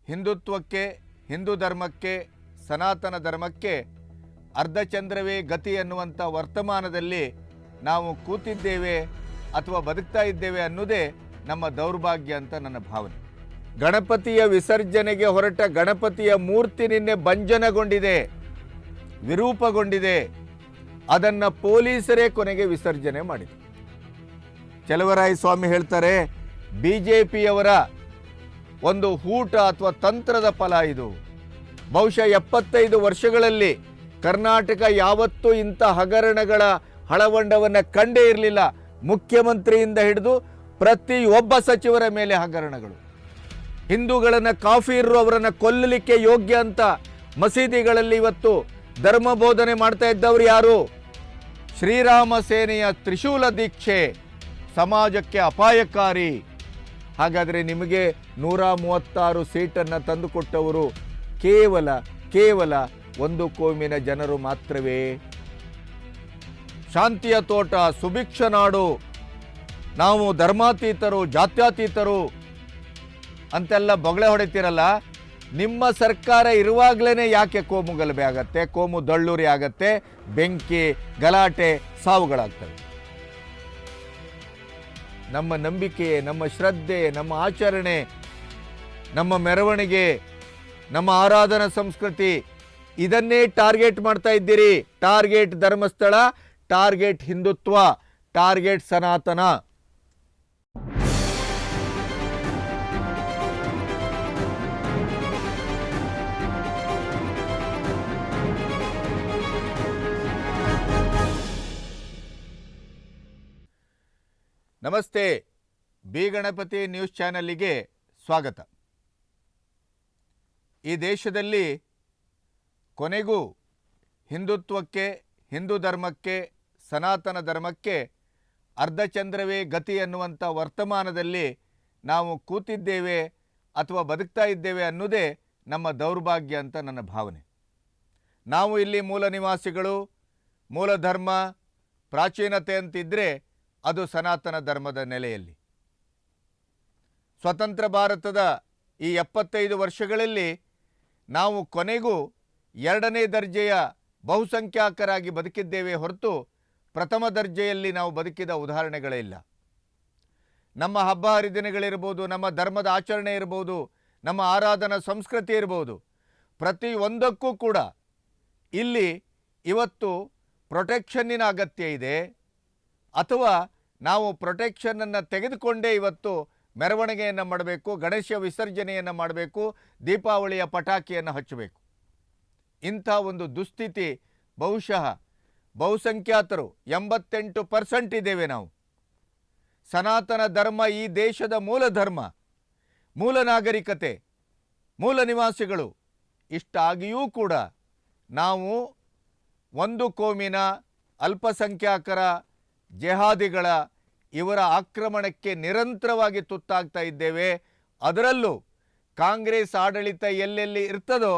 ಹಿಂದುತ್ವಕ್ಕೆ, ಹಿಂದೂ ಧರ್ಮಕ್ಕೆ, ಸನಾತನ ಧರ್ಮಕ್ಕೆ ಅರ್ಧಚಂದ್ರವೇ ಗತಿ ಅನ್ನುವಂಥ ವರ್ತಮಾನದಲ್ಲಿ ನಾವು ಕೂತಿದ್ದೇವೆ ಅಥವಾ ಬದುಕ್ತಾ ಇದ್ದೇವೆ ಅನ್ನೋದೇ ನಮ್ಮ ದೌರ್ಭಾಗ್ಯ ಅಂತ ನನ್ನ ಭಾವನೆ. ಗಣಪತಿಯ ವಿಸರ್ಜನೆಗೆ ಹೊರಟ ಗಣಪತಿಯ ಮೂರ್ತಿ ನಿನ್ನೆ ಭಂಜನಗೊಂಡಿದೆ, ವಿರೂಪಗೊಂಡಿದೆ. ಅದನ್ನು ಪೊಲೀಸರೇ ಕೊನೆಗೆ ವಿಸರ್ಜನೆ ಮಾಡಿದರು. ಚಲುವರಾಯ ಸ್ವಾಮಿ ಹೇಳ್ತಾರೆ, ಬಿಜೆಪಿಯವರ ಒಂದು ಹೂಟ ಅಥವಾ ತಂತ್ರದ ಫಲ ಇದು. ಬಹುಶಃ 75 ವರ್ಷಗಳಲ್ಲಿ ಕರ್ನಾಟಕ ಯಾವತ್ತೂ ಇಂಥ ಹಗರಣಗಳ ಹಳವಂಡವನ್ನು ಕಂಡೇ ಇರಲಿಲ್ಲ. ಮುಖ್ಯಮಂತ್ರಿಯಿಂದ ಹಿಡಿದು ಪ್ರತಿಯೊಬ್ಬ ಸಚಿವರ ಮೇಲೆ ಹಗರಣಗಳು. ಹಿಂದೂಗಳನ್ನು ಕಾಫಿರ್ರು ಅವರನ್ನು ಕೊಲ್ಲಲಿಕ್ಕೆ ಯೋಗ್ಯ ಅಂತ ಮಸೀದಿಗಳಲ್ಲಿ ಇವತ್ತು ಧರ್ಮ ಬೋಧನೆ ಮಾಡ್ತಾ ಇದ್ದವರು ಯಾರು? ಶ್ರೀರಾಮ ಸೇನೆಯ ತ್ರಿಶೂಲ ದೀಕ್ಷೆ ಸಮಾಜಕ್ಕೆ ಅಪಾಯಕಾರಿ. ಹಾಗಾದರೆ ನಿಮಗೆ 136 ಸೀಟನ್ನು ತಂದುಕೊಟ್ಟವರು ಕೇವಲ ಒಂದು ಕೋಮಿನ ಜನರು ಮಾತ್ರವೇ? ಶಾಂತಿಯ ತೋಟ, ಸುಭಿಕ್ಷ ನಾಡು, ನಾವು ಧರ್ಮಾತೀತರು, ಜಾತ್ಯತೀತರು ಅಂತೆಲ್ಲ ಬೊಗಳೆ ಹೊಡಿತೀರಲ್ಲ. ನಿಮ್ಮ ಸರ್ಕಾರ ಇರುವಾಗಲೇ ಯಾಕೆ ಕೋಮು ಗಲಭೆ ಆಗತ್ತೆ, ಕೋಮು ದಳ್ಳೂರಿ ಆಗತ್ತೆ, ಬೆಂಕಿ, ಗಲಾಟೆ, ಸಾವುಗಳಾಗ್ತವೆ? ನಮ್ಮ ನಂಬಿಕೆ, ನಮ್ಮ ಶ್ರದ್ಧೆ, ನಮ್ಮ ಆಚರಣೆ, ನಮ್ಮ ಮೆರವಣಿಗೆ, ನಮ್ಮ ಆರಾಧನಾ ಸಂಸ್ಕೃತಿ ಇದನ್ನೇ ಟಾರ್ಗೆಟ್ ಮಾಡ್ತಾ ಇದ್ದೀರಿ. Target Dharmasthala, target Hindutva, target ಸನಾತನ. ನಮಸ್ತೆ, ಬಿ ಗಣಪತಿ ನ್ಯೂಸ್ ಚಾನಲ್ಗೆ ಸ್ವಾಗತ. ಈ ದೇಶದಲ್ಲಿ ಕೊನೆಗೂ ಹಿಂದುತ್ವಕ್ಕೆ, ಹಿಂದೂ ಧರ್ಮಕ್ಕೆ, ಸನಾತನ ಧರ್ಮಕ್ಕೆ ಅರ್ಧಚಂದ್ರವೇ ಗತಿ ಅನ್ನುವಂಥ ವರ್ತಮಾನದಲ್ಲಿ ನಾವು ಕೂತಿದ್ದೇವೆ ಅಥವಾ ಬದುಕ್ತಾ ಇದ್ದೇವೆ ಅನ್ನೋದೇ ನಮ್ಮ ದೌರ್ಭಾಗ್ಯ ಅಂತ ನನ್ನ ಭಾವನೆ. ನಾವು ಇಲ್ಲಿ ಮೂಲ ನಿವಾಸಿಗಳು, ಮೂಲ ಧರ್ಮ, ಪ್ರಾಚೀನತೆ ಅಂತಿದ್ದರೆ ಅದು ಸನಾತನ ಧರ್ಮದ ನೆಲೆಯಲ್ಲಿ. ಸ್ವತಂತ್ರ ಭಾರತದ ಈ 75 ವರ್ಷಗಳಲ್ಲಿ ನಾವು ಕೊನೆಗೂ 2ನೇ ದರ್ಜೆಯ ಬಹುಸಂಖ್ಯಾತರಾಗಿ ಬದುಕಿದ್ದೇವೆ ಹೊರತು ಪ್ರಥಮ ದರ್ಜೆಯಲ್ಲಿ ನಾವು ಬದುಕಿದ ಉದಾಹರಣೆಗಳೇ ಇಲ್ಲ. ನಮ್ಮ ಹಬ್ಬ ಹರಿದಿನಗಳಿರ್ಬೋದು, ನಮ್ಮ ಧರ್ಮದ ಆಚರಣೆ ಇರ್ಬೋದು, ನಮ್ಮ ಆರಾಧನಾ ಸಂಸ್ಕೃತಿ ಇರ್ಬೋದು, ಪ್ರತಿಯೊಂದಕ್ಕೂ ಕೂಡ ಇಲ್ಲಿ ಇವತ್ತು ಪ್ರೊಟೆಕ್ಷನ್ನಿನ ಅಗತ್ಯ ಇದೆ. ಅಥವಾ ನಾವು ಪ್ರೊಟೆಕ್ಷನನ್ನು ತೆಗೆದುಕೊಂಡೇ ಇವತ್ತು ಮೆರವಣಿಗೆಯನ್ನು ಮಾಡಬೇಕು, ಗಣೇಶ ವಿಸರ್ಜನೆಯನ್ನು ಮಾಡಬೇಕು, ದೀಪಾವಳಿಯ ಪಟಾಕಿಯನ್ನು ಹಚ್ಚಬೇಕು. ಇಂಥ ಒಂದು ದುಸ್ಥಿತಿ ಬಹುಶಃ ಬಹುಸಂಖ್ಯಾತರು 88% ಇದ್ದೇವೆ ನಾವು. ಸನಾತನ ಧರ್ಮ ಈ ದೇಶದ ಮೂಲ ಧರ್ಮ, ಮೂಲ ನಾಗರಿಕತೆ, ಮೂಲ ನಿವಾಸಿಗಳು. ಇಷ್ಟಾಗಿಯೂ ಕೂಡ ನಾವು ಒಂದು ಕೋಮಿನ ಅಲ್ಪಸಂಖ್ಯಾತರ, ಜೆಹಾದಿಗಳ ಇವರ ಆಕ್ರಮಣಕ್ಕೆ ನಿರಂತರವಾಗಿ ತುತ್ತಾಗ್ತಾ ಇದ್ದೇವೆ. ಅದರಲ್ಲೂ ಕಾಂಗ್ರೆಸ್ ಆಡಳಿತ ಎಲ್ಲೆಲ್ಲಿ ಇರ್ತದೋ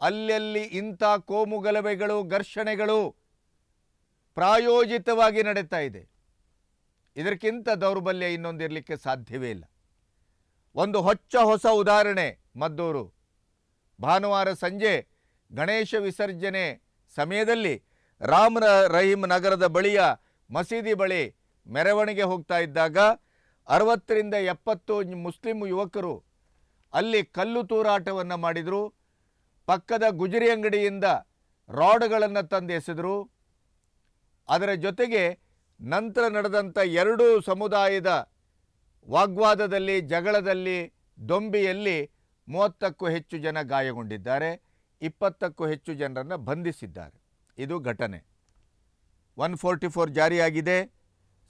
ಅಲ್ಲೆಲ್ಲಿ ಇಂಥ ಕೋಮು ಗಲಭೆಗಳು, ಘರ್ಷಣೆಗಳು ಪ್ರಾಯೋಜಿತವಾಗಿ ನಡೀತಾ ಇದೆ. ಇದಕ್ಕಿಂತ ದೌರ್ಬಲ್ಯ ಇನ್ನೊಂದಿರಲಿಕ್ಕೆ ಸಾಧ್ಯವೇ ಇಲ್ಲ. ಒಂದು ಹೊಸ ಉದಾಹರಣೆ ಮದ್ದೂರು. ಭಾನುವಾರ ಸಂಜೆ ಗಣೇಶ ವಿಸರ್ಜನೆ ಸಮಯದಲ್ಲಿ ರಾಮ ರಹೀಂ ನಗರದ ಬಳಿಯ ಮಸೀದಿ ಬಳಿ ಮೆರವಣಿಗೆ ಹೋಗ್ತಾ ಇದ್ದಾಗ 60ರಿಂದ 70 ಮುಸ್ಲಿಂ ಯುವಕರು ಅಲ್ಲಿ ಕಲ್ಲು ತೂರಾಟವನ್ನು ಮಾಡಿದರು. ಪಕ್ಕದ ಗುಜರಿ ಅಂಗಡಿಯಿಂದ ರಾಡ್ಗಳನ್ನು ತಂದು ಎಸೆದರು. ಅದರ ಜೊತೆಗೆ ನಂತರ ನಡೆದಂಥ 2 ಸಮುದಾಯದ ವಾಗ್ವಾದದಲ್ಲಿ, ಜಗಳದಲ್ಲಿ, ದೊಂಬಿಯಲ್ಲಿ 30ಕ್ಕೂ ಹೆಚ್ಚು ಜನ ಗಾಯಗೊಂಡಿದ್ದಾರೆ, 20ಕ್ಕೂ ಹೆಚ್ಚು ಜನರನ್ನು ಬಂಧಿಸಿದ್ದಾರೆ. ಇದು ಘಟನೆ. 144 ಜಾರಿಯಾಗಿದೆ.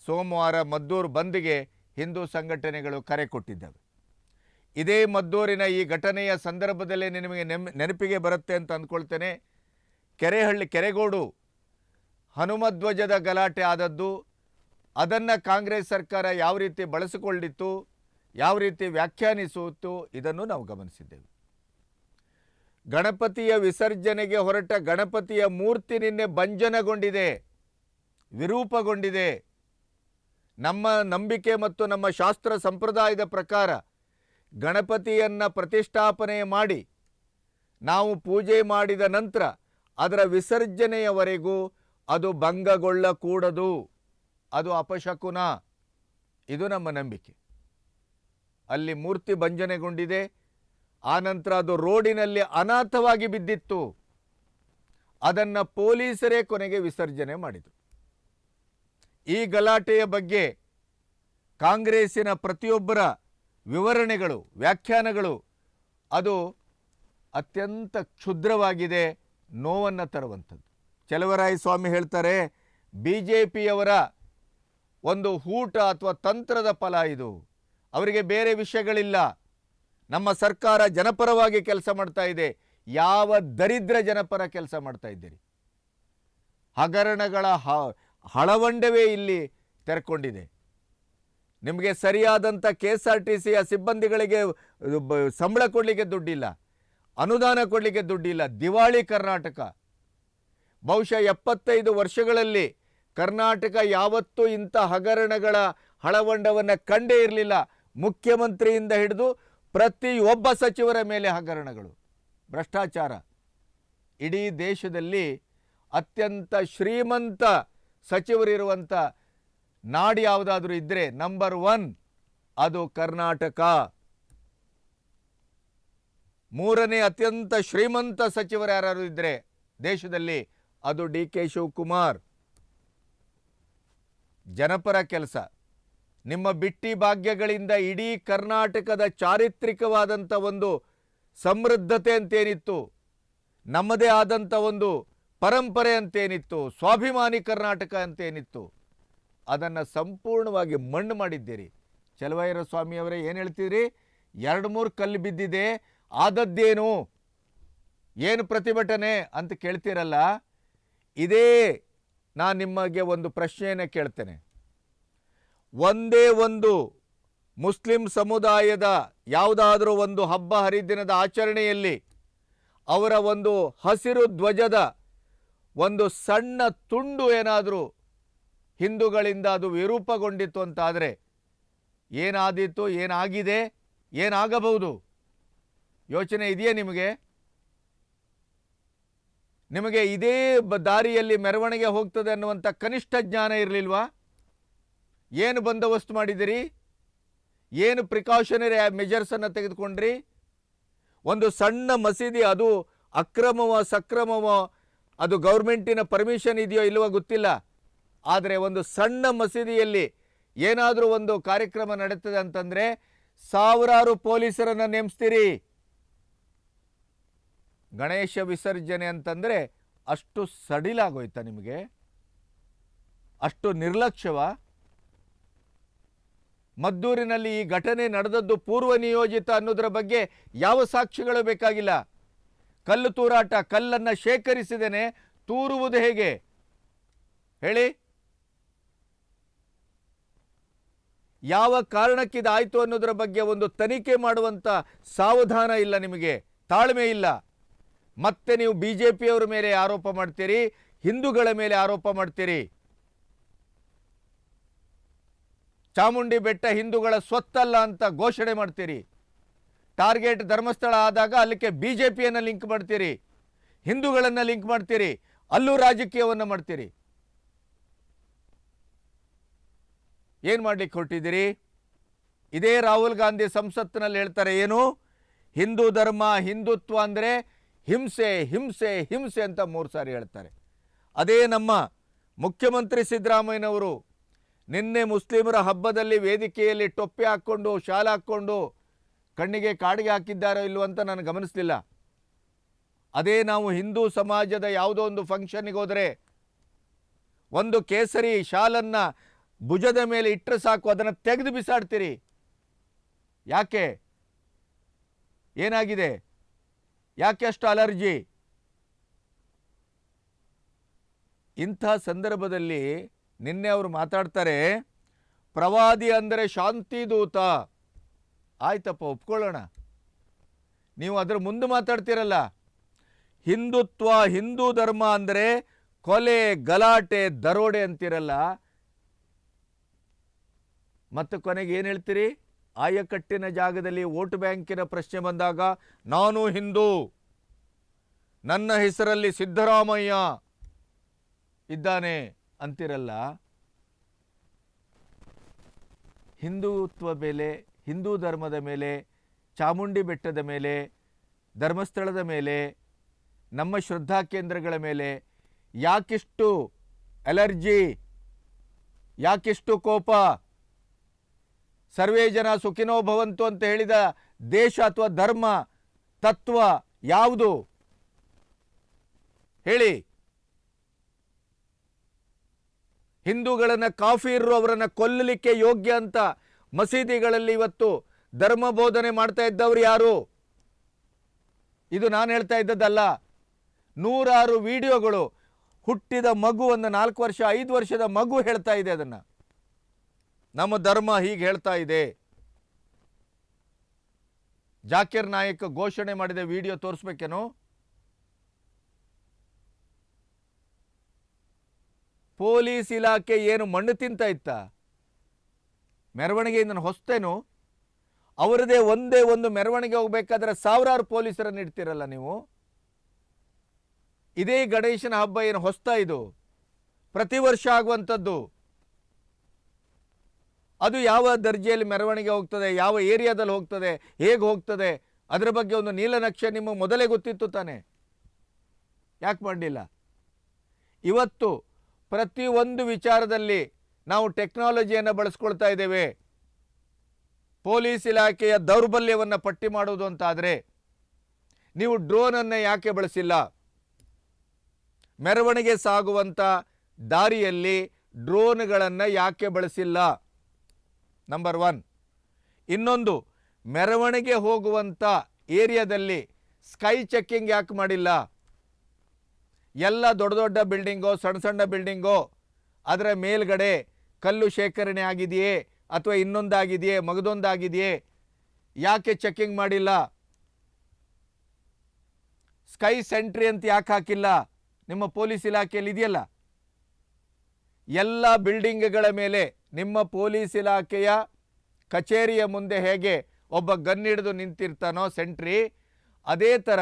ಸೋಮವಾರ ಮದ್ದೂರು ಬಂದ್ಗೆ ಹಿಂದೂ ಸಂಘಟನೆಗಳು ಕರೆ ಕೊಟ್ಟಿದ್ದಾವೆ. ಇದೇ ಮದ್ದೂರಿನ ಈ ಘಟನೆಯ ಸಂದರ್ಭದಲ್ಲೇ ನಿಮಗೆ ನೆನಪಿಗೆ ಬರುತ್ತೆ ಅಂತ ಅಂದ್ಕೊಳ್ತೇನೆ. ಕೆರೆಗೋಡು ಹನುಮಧ್ವಜದ ಗಲಾಟೆ ಆದದ್ದು, ಅದನ್ನು ಕಾಂಗ್ರೆಸ್ ಸರ್ಕಾರ ಯಾವ ರೀತಿ ಬಳಸಿಕೊಂಡಿತ್ತು, ಯಾವ ರೀತಿ ವ್ಯಾಖ್ಯಾನಿಸಿತು, ಇದನ್ನು ನಾವು ಗಮನಿಸಿದ್ದೇವೆ. ಗಣಪತಿಯ ವಿಸರ್ಜನೆಗೆ ಹೊರಟ ಗಣಪತಿಯ ಮೂರ್ತಿ ನಿನ್ನೆ ಭಂಜನಗೊಂಡಿದೆ, ವಿರೂಪಗೊಂಡಿದೆ. ನಮ್ಮ ನಂಬಿಕೆ ಮತ್ತು ನಮ್ಮ ಶಾಸ್ತ್ರ ಸಂಪ್ರದಾಯದ ಪ್ರಕಾರ ಗಣಪತಿಯನ್ನು ಪ್ರತಿಷ್ಠಾಪನೆ ಮಾಡಿ ನಾವು ಪೂಜೆ ಮಾಡಿದ ನಂತರ ಅದರ ವಿಸರ್ಜನೆಯವರೆಗೂ ಅದು ಭಂಗಗೊಳ್ಳಕೂಡದು. ಅದು ಅಪಶಕುನ. ಇದು ನಮ್ಮ ನಂಬಿಕೆ. ಅಲ್ಲಿ ಮೂರ್ತಿ ಭಂಜನೆಗೊಂಡಿದೆ. ಆನಂತರ ಅದು ರೋಡಿನಲ್ಲಿ ಅನಾಥವಾಗಿ ಬಿದ್ದಿತ್ತು. ಅದನ್ನು ಪೊಲೀಸರೇ ಕೊನೆಗೆ ವಿಸರ್ಜನೆ ಮಾಡಿದರು. ಈ ಗಲಾಟೆಯ ಬಗ್ಗೆ ಕಾಂಗ್ರೆಸ್ಸಿನ ಪ್ರತಿಯೊಬ್ಬರ ವಿವರಣೆಗಳು, ವ್ಯಾಖ್ಯಾನಗಳು ಅದು ಅತ್ಯಂತ ಕ್ಷುದ್ರವಾಗಿದೆ, ನೋವನ್ನು ತರುವಂಥದ್ದು. ಚಲುವರಾಯಸ್ವಾಮಿ ಹೇಳ್ತಾರೆ, BJPಯವರ ಒಂದು ಹೂಟ ಅಥವಾ ತಂತ್ರದ ಫಲ ಇದು. ಅವರಿಗೆ ಬೇರೆ ವಿಷಯಗಳಿಲ್ಲ. ನಮ್ಮ ಸರ್ಕಾರ ಜನಪರವಾಗಿ ಕೆಲಸ ಮಾಡ್ತಾ ಇದೆ. ಯಾವ ದರಿದ್ರ ಜನಪರ ಕೆಲಸ ಮಾಡ್ತಾ ಇದ್ದೀರಿ? ಹಗರಣಗಳ ಹಳವಂಡವೇ ಇಲ್ಲಿ ತೆರೆಕೊಂಡಿದೆ. ನಿಮಗೆ ಸರಿಯಾದಂಥ KSRTCಯ ಸಿಬ್ಬಂದಿಗಳಿಗೆ ಸಂಬಳ ಕೊಡಲಿಕ್ಕೆ ದುಡ್ಡಿಲ್ಲ, ಅನುದಾನ ಕೊಡಲಿಕ್ಕೆ ದುಡ್ಡಿಲ್ಲ. ದಿವಾಳಿ ಕರ್ನಾಟಕ. ಬಹುಶಃ 75 ವರ್ಷಗಳಲ್ಲಿ ಕರ್ನಾಟಕ ಯಾವತ್ತೂ ಇಂಥ ಹಗರಣಗಳ ಹಳವಂಡವನ್ನು ಕಂಡೇ ಇರಲಿಲ್ಲ. ಮುಖ್ಯಮಂತ್ರಿಯಿಂದ ಹಿಡಿದು ಪ್ರತಿಯೊಬ್ಬ ಸಚಿವರ ಮೇಲೆ ಹಗರಣಗಳು, ಭ್ರಷ್ಟಾಚಾರ. ಇಡೀ ದೇಶದಲ್ಲಿ ಅತ್ಯಂತ ಶ್ರೀಮಂತ ಸಚಿವರಿರುವಂಥ ನಾಡು ಯಾವುದಾದ್ರೂ ಇದ್ದರೆ ನಂಬರ್ 1 ಅದು ಕರ್ನಾಟಕ. 3ನೇ ಅತ್ಯಂತ ಶ್ರೀಮಂತ ಸಚಿವರು ಯಾರು ಇದ್ದರೆ ದೇಶದಲ್ಲಿ ಅದು DK ಶಿವಕುಮಾರ್. ಜನಪರ ಕೆಲಸ. ನಿಮ್ಮ ಬಿಟ್ಟಿ ಭಾಗ್ಯಗಳಿಂದ ಇಡೀ ಕರ್ನಾಟಕದ ಚಾರಿತ್ರಿಕವಾದಂಥ ಒಂದು ಸಮೃದ್ಧತೆ ಅಂತೇನಿತ್ತು, ನಮ್ಮದೇ ಆದಂಥ ಒಂದು ಪರಂಪರೆ ಅಂತೇನಿತ್ತು, ಸ್ವಾಭಿಮಾನಿ ಕರ್ನಾಟಕ ಅಂತೇನಿತ್ತು, ಅದನ್ನು ಸಂಪೂರ್ಣವಾಗಿ ಮಣ್ಣು ಮಾಡಿದ್ದೀರಿ. ಚಲುವಯ್ಯರ ಸ್ವಾಮಿಯವರೇ ಏನು ಹೇಳ್ತೀರಿ? 2-3 ಕಲ್ಲು ಬಿದ್ದಿದೆ, ಆದದ್ದೇನು, ಏನು ಪ್ರತಿಭಟನೆ ಅಂತ ಕೇಳ್ತೀರಲ್ಲ. ಇದೇ ನಾನು ನಿಮಗೆ ಒಂದು ಪ್ರಶ್ನೆಯನ್ನು ಕೇಳ್ತೇನೆ. ಒಂದೇ ಒಂದು ಮುಸ್ಲಿಂ ಸಮುದಾಯದ ಯಾವುದಾದ್ರೂ ಒಂದು ಹಬ್ಬ ಹರಿದಿನದ ಆಚರಣೆಯಲ್ಲಿ ಅವರ ಒಂದು ಹಸಿರು ಧ್ವಜದ ಒಂದು ಸಣ್ಣ ತುಂಡು ಏನಾದರೂ ಹಿಂದೂಗಳಿಂದ ಅದು ವಿರೂಪಗೊಂಡಿತ್ತು ಅಂತಾದರೆ ಏನಾದೀತು, ಏನಾಗಿದೆ, ಏನಾಗಬಹುದು? ಯೋಚನೆ ಇದೆಯೇ ನಿಮಗೆ? ನಿಮಗೆ ಇದೇ ದಾರಿಯಲ್ಲಿ ಮೆರವಣಿಗೆ ಹೋಗ್ತದೆ ಅನ್ನುವಂಥ ಕನಿಷ್ಠ ಜ್ಞಾನ ಇರಲಿಲ್ವಾ? ಏನು ಬಂದೋಬಸ್ತ್ ಮಾಡಿದಿರಿ? ಏನು ಪ್ರಿಕಾಷನರಿ ಮೆಜರ್ಸನ್ನು ತೆಗೆದುಕೊಂಡ್ರಿ? ಒಂದು ಸಣ್ಣ ಮಸೀದಿ, ಅದು ಅಕ್ರಮವೋ ಸಕ್ರಮವೋ, ಅದು ಗೌರ್ಮೆಂಟಿನ ಪರ್ಮಿಷನ್ ಇದೆಯೋ ಇಲ್ವೋ ಗೊತ್ತಿಲ್ಲ. ಆದರೆ ಒಂದು ಸಣ್ಣ ಮಸೀದಿಯಲ್ಲಿ ಏನಾದರೂ ಒಂದು ಕಾರ್ಯಕ್ರಮ ನಡೀತದೆ ಅಂತಂದರೆ ಸಾವಿರಾರು ಪೊಲೀಸರನ್ನು ನೇಮಿಸ್ತೀರಿ. ಗಣೇಶ ವಿಸರ್ಜನೆ ಅಂತಂದರೆ ಅಷ್ಟು ಸಡಿಲಾಗೋಯ್ತಾ ನಿಮಗೆ? ಅಷ್ಟು ನಿರ್ಲಕ್ಷ್ಯವ? ಮದ್ದೂರಿನಲ್ಲಿ ಈ ಘಟನೆ ನಡೆದದ್ದು ಪೂರ್ವ ನಿಯೋಜಿತ ಅನ್ನೋದರ ಬಗ್ಗೆ ಯಾವ ಸಾಕ್ಷಿಗಳು ಬೇಕಾಗಿಲ್ಲ. ಕಲ್ಲು ತೂರಾಟ, ಕಲ್ಲನ್ನು ಶೇಖರಿಸಿದೇನೆ ತೂರುವುದು ಹೇಗೆ ಹೇಳಿ? ಯಾವ ಕಾರಣಕ್ಕಿದಾಯಿತು ಅನ್ನೋದರ ಬಗ್ಗೆ ಒಂದು ತನಿಖೆ ಮಾಡುವಂಥ ಸಾವಧಾನ ಇಲ್ಲ ನಿಮಗೆ, ತಾಳ್ಮೆ ಇಲ್ಲ. ಮತ್ತೆ ನೀವು BJPಯವರ ಮೇಲೆ ಆರೋಪ ಮಾಡ್ತೀರಿ, ಹಿಂದೂಗಳ ಮೇಲೆ ಆರೋಪ ಮಾಡ್ತೀರಿ. ಚಾಮುಂಡಿ ಬೆಟ್ಟ ಹಿಂದೂಗಳ ಸ್ವತ್ತಲ್ಲ ಅಂತ ಘೋಷಣೆ ಮಾಡ್ತೀರಿ. ಟಾರ್ಗೆಟ್ ಧರ್ಮಸ್ಥಳ ಆದಾಗ ಅಲ್ಲಿಗೆ BJPಯನ್ನು ಲಿಂಕ್ ಮಾಡ್ತೀರಿ, ಹಿಂದೂಗಳನ್ನು ಲಿಂಕ್ ಮಾಡ್ತೀರಿ, ಅಲ್ಲೂ ರಾಜಕೀಯವನ್ನು ಮಾಡ್ತೀರಿ. ಏನು ಮಾಡ್ಲಿಕ್ಕೆ ಹೊರಟಿದ್ದೀರಿ? ಇದೇ ರಾಹುಲ್ ಗಾಂಧಿ ಸಂಸತ್ತಿನಲ್ಲಿ ಹೇಳ್ತಾರೆ, ಏನು ಹಿಂದೂ ಧರ್ಮ, ಹಿಂದುತ್ವ ಅಂದರೆ ಹಿಂಸೆ ಹಿಂಸೆ ಹಿಂಸೆ ಅಂತ 3 ಸಾರಿ ಹೇಳ್ತಾರೆ. ಅದೇ ನಮ್ಮ ಮುಖ್ಯಮಂತ್ರಿ ಸಿದ್ದರಾಮಯ್ಯನವರು ನಿನ್ನೆ ಮುಸ್ಲಿಮರ ಹಬ್ಬದಲ್ಲಿ ವೇದಿಕೆಯಲ್ಲಿ ಟೊಪ್ಪೆ ಹಾಕ್ಕೊಂಡು, ಶಾಲ ಹಾಕ್ಕೊಂಡು ಕಣ್ಣಿಗೆ ಕಾಡಿಗೆ ಹಾಕಿದ್ದಾರೋ ಇಲ್ವೋ ಅಂತ ನಾನು ಗಮನಿಸಲಿಲ್ಲ. ಅದೇ ನಾವು ಹಿಂದೂ ಸಮಾಜದ ಯಾವುದೋ ಒಂದು ಫಂಕ್ಷನ್ಗೆ ಹೋದರೆ ಒಂದು ಕೇಸರಿ ಶಾಲನ್ನು ಭುಜದ ಮೇಲೆ ಇಟ್ಟರೆ ಸಾಕು, ಅದನ್ನು ತೆಗೆದು ಬಿಸಾಡ್ತೀರಿ. ಯಾಕೆ? ಏನಾಗಿದೆ? ಯಾಕೆ ಅಷ್ಟು ಅಲರ್ಜಿ? ಇಂಥ ಸಂದರ್ಭದಲ್ಲಿ ನಿನ್ನೆ ಅವರು ಮಾತಾಡ್ತಾರೆ, ಪ್ರವಾದಿ ಅಂದರೆ ಶಾಂತಿ ದೂತ. ಆಯ್ತಪ್ಪ, ಒಪ್ಕೊಳ್ಳೋಣ. ನೀವು ಅದರ ಮುಂದೆ ಮಾತಾಡ್ತೀರಲ್ಲ, ಹಿಂದುತ್ವ, ಹಿಂದೂ ಧರ್ಮ ಅಂದರೆ ಕೊಲೆ, ಗಲಾಟೆ, ದರೋಡೆ ಅಂತೀರಲ್ಲ, ಮತ್ತು ಕೊನೆಗೆ ಏನು ಹೇಳ್ತೀರಿ? ಆಯಕಟ್ಟಿನ ಜಾಗದಲ್ಲಿ ವೋಟ್ ಬ್ಯಾಂಕಿನ ಪ್ರಶ್ನೆ ಬಂದಾಗ ನಾನು ಹಿಂದೂ, ನನ್ನ ಹೆಸರಲ್ಲಿ ಸಿದ್ದರಾಮಯ್ಯ ಇದ್ದಾನೆ ಅಂತಿರಲ್ಲ. ಹಿಂದುತ್ವ ಮೇಲೆ, ಹಿಂದೂ ಧರ್ಮದ ಮೇಲೆ, ಚಾಮುಂಡಿ ಬೆಟ್ಟದ ಮೇಲೆ, ಧರ್ಮಸ್ಥಳದ ಮೇಲೆ, ನಮ್ಮ ಶ್ರದ್ಧಾ ಕೇಂದ್ರಗಳ ಮೇಲೆ ಯಾಕಿಷ್ಟು ಅಲರ್ಜಿ, ಯಾಕಿಷ್ಟು ಕೋಪ? ಸರ್ವೇ ಜನ ಸುಖಿನೋ ಭವಂತು ಅಂತ ಹೇಳಿದ ದೇಶ ಅಥವಾ ಧರ್ಮ ತತ್ವ ಯಾವುದು ಹೇಳಿ? ಹಿಂದೂಗಳನ್ನ ಕಾಫಿರ್ರು ಅವರನ್ನ ಕೊಲ್ಲಲಿಕ್ಕೆ ಯೋಗ್ಯ ಅಂತ ಮಸೀದಿಗಳಲ್ಲಿ ಇವತ್ತು ಧರ್ಮ ಬೋಧನೆ ಮಾಡ್ತಾ ಇದ್ದವರು ಯಾರು? ಇದು ನಾನು ಹೇಳ್ತಾ ಇದ್ದದ್ದಲ್ಲ. ನೂರಾರು ವಿಡಿಯೋಗಳು, ಹುಟ್ಟಿದ ಮಗು, ಒಂದು 4 ವರ್ಷ 5 ವರ್ಷದ ಮಗು ಹೇಳ್ತಾ ಇದೆ ಅದನ್ನ. ನಮ್ಮ ಧರ್ಮ ಹೀಗೆ ಹೇಳ್ತಾ ಇದೆ. ಜಾಕಿರ್ ನಾಯಕ್ ಘೋಷಣೆ ಮಾಡಿದ ವಿಡಿಯೋ ತೋರಿಸ್ಬೇಕೇನೋ? ಪೊಲೀಸ್ ಇಲಾಖೆ ಏನು ಮಣ್ಣು ತಿಂತ ಇತ್ತ? ಮೆರವಣಿಗೆಯಿಂದ ಹೊಸ್ತೇನು? ಅವರದೇ ಒಂದೇ ಒಂದು ಮೆರವಣಿಗೆ ಹೋಗ್ಬೇಕಾದ್ರೆ ಸಾವಿರಾರು ಪೊಲೀಸರನ್ನು ಇಡ್ತಿರಲ್ಲ ನೀವು. ಇದೇ ಗಣೇಶನ ಹಬ್ಬ ಏನು ಹೊಸ್ತಾ? ಇದು ಪ್ರತಿ ವರ್ಷ ಆಗುವಂಥದ್ದು. ಅದು ಯಾವ ದರ್ಜೆಯಲ್ಲಿ ಮೆರವಣಿಗೆ ಹೋಗ್ತದೆ, ಯಾವ ಏರಿಯಾದಲ್ಲಿ ಹೋಗ್ತದೆ, ಹೇಗೆ ಹೋಗ್ತದೆ, ಅದರ ಬಗ್ಗೆ ಒಂದು ನೀಲನಕ್ಷೆ ನಿಮಗೆ ಮೊದಲೇ ಗೊತ್ತಿತ್ತು ತಾನೆ? ಯಾಕೆ ಮಾಡಲಿಲ್ಲ? ಇವತ್ತು ಪ್ರತಿಯೊಂದು ವಿಚಾರದಲ್ಲಿ ನಾವು ಟೆಕ್ನಾಲಜಿಯನ್ನು ಬಳಸ್ಕೊಳ್ತಾ ಇದ್ದೇವೆ. ಪೊಲೀಸ್ ಇಲಾಖೆಯ ದೌರ್ಬಲ್ಯವನ್ನು ಪಟ್ಟಿ ಮಾಡುವುದು ಅಂತಾದರೆ ನೀವು ಡ್ರೋನನ್ನು ಯಾಕೆ ಬಳಸಿಲ್ಲ? ಮೆರವಣಿಗೆ ಸಾಗುವಂಥ ದಾರಿಯಲ್ಲಿ ಡ್ರೋನ್ಗಳನ್ನು ಯಾಕೆ ಬಳಸಿಲ್ಲ? ನಂಬರ್ 1. ಇನ್ನೊಂದು, ಮೆರವಣಿಗೆ ಹೋಗುವಂಥ ಏರಿಯಾದಲ್ಲಿ ಸ್ಕೈ ಚೆಕ್ಕಿಂಗ್ ಯಾಕೆ ಮಾಡಿಲ್ಲ? ಎಲ್ಲ ದೊಡ್ಡ ದೊಡ್ಡ ಬಿಲ್ಡಿಂಗೋ ಸಣ್ಣ ಸಣ್ಣ ಬಿಲ್ಡಿಂಗೋ ಅದರ ಮೇಲ್ಗಡೆ ಕಲ್ಲು ಶೇಖರಣೆ ಆಗಿದೆಯೇ ಅಥವಾ ಇನ್ನೊಂದಾಗಿದೆಯೇ ಮಗದೊಂದಾಗಿದೆಯೇ, ಯಾಕೆ ಚೆಕ್ಕಿಂಗ್ ಮಾಡಿಲ್ಲ? ಸ್ಕೈ ಸೆಂಟ್ರಿ ಅಂತ ಯಾಕೆ ಹಾಕಿಲ್ಲ? ನಿಮ್ಮ ಪೊಲೀಸ್ ಇಲಾಖೆಯಲ್ಲಿ ಇದೆಯಲ್ಲ. ಎಲ್ಲ ಬಿಲ್ಡಿಂಗ್ಗಳ ಮೇಲೆ ನಿಮ್ಮ ಪೊಲೀಸ್ ಇಲಾಖೆಯ ಕಚೇರಿಯ ಮುಂದೆ ಹೇಗೆ ಒಬ್ಬ ಗನ್ ಹಿಡಿದು ನಿಂತಿರ್ತಾನೋ ಸೆಂಟ್ರಿ, ಅದೇ ಥರ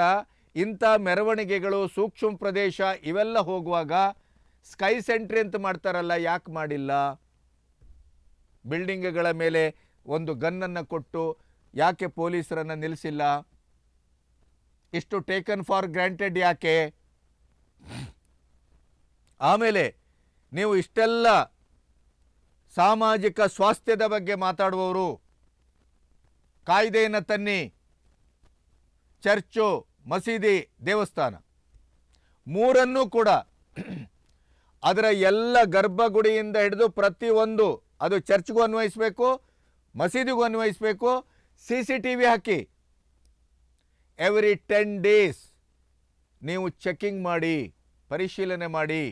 ಇಂಥ ಮೆರವಣಿಗೆಗಳು, ಸೂಕ್ಷ್ಮ ಪ್ರದೇಶ ಇವೆಲ್ಲ ಹೋಗುವಾಗ ಸ್ಕೈ ಸೆಂಟ್ರಿ ಅಂತ ಮಾಡ್ತಾರಲ್ಲ, ಯಾಕೆ ಮಾಡಿಲ್ಲ? ಬಿಲ್ಡಿಂಗ್ಗಳ ಮೇಲೆ ಒಂದು ಗನ್ನನ್ನು ಕೊಟ್ಟು ಯಾಕೆ ಪೊಲೀಸರನ್ನು ನಿಲ್ಲಿಸಿಲ್ಲ? ಇಷ್ಟು ಟೇಕನ್ ಫಾರ್ ಗ್ರಾಂಟೆಡ್ ಯಾಕೆ? ಆಮೇಲೆ ನೀವು ಇಷ್ಟೆಲ್ಲ ಸಾಮಾಜಿಕ ಸ್ವಾಸ್ಥ್ಯದ ಬಗ್ಗೆ ಮಾತಾಡುವವರು, ಕಾಯ್ದೆಯನ್ನು ತನ್ನಿ, ಚರ್ಚು, ಮಸೀದಿ, ದೇವಸ್ಥಾನ ಮೂರನ್ನೂ ಕೂಡ ಅದರ ಎಲ್ಲ ಗರ್ಭಗುಡಿಯಿಂದ ಹಿಡಿದು ಪ್ರತಿಯೊಂದು, ಅದು ಚರ್ಚ್ಗೂ ಅನ್ವಯಿಸಬೇಕು, ಮಸೀದಿಗೂ ಅನ್ವಯಿಸಬೇಕು. CCTV ಹಾಕಿ. ಎವ್ರಿ 10 days ನೀವು ಚೆಕಿಂಗ್ ಮಾಡಿ, ಪರಿಶೀಲನೆ ಮಾಡಿ.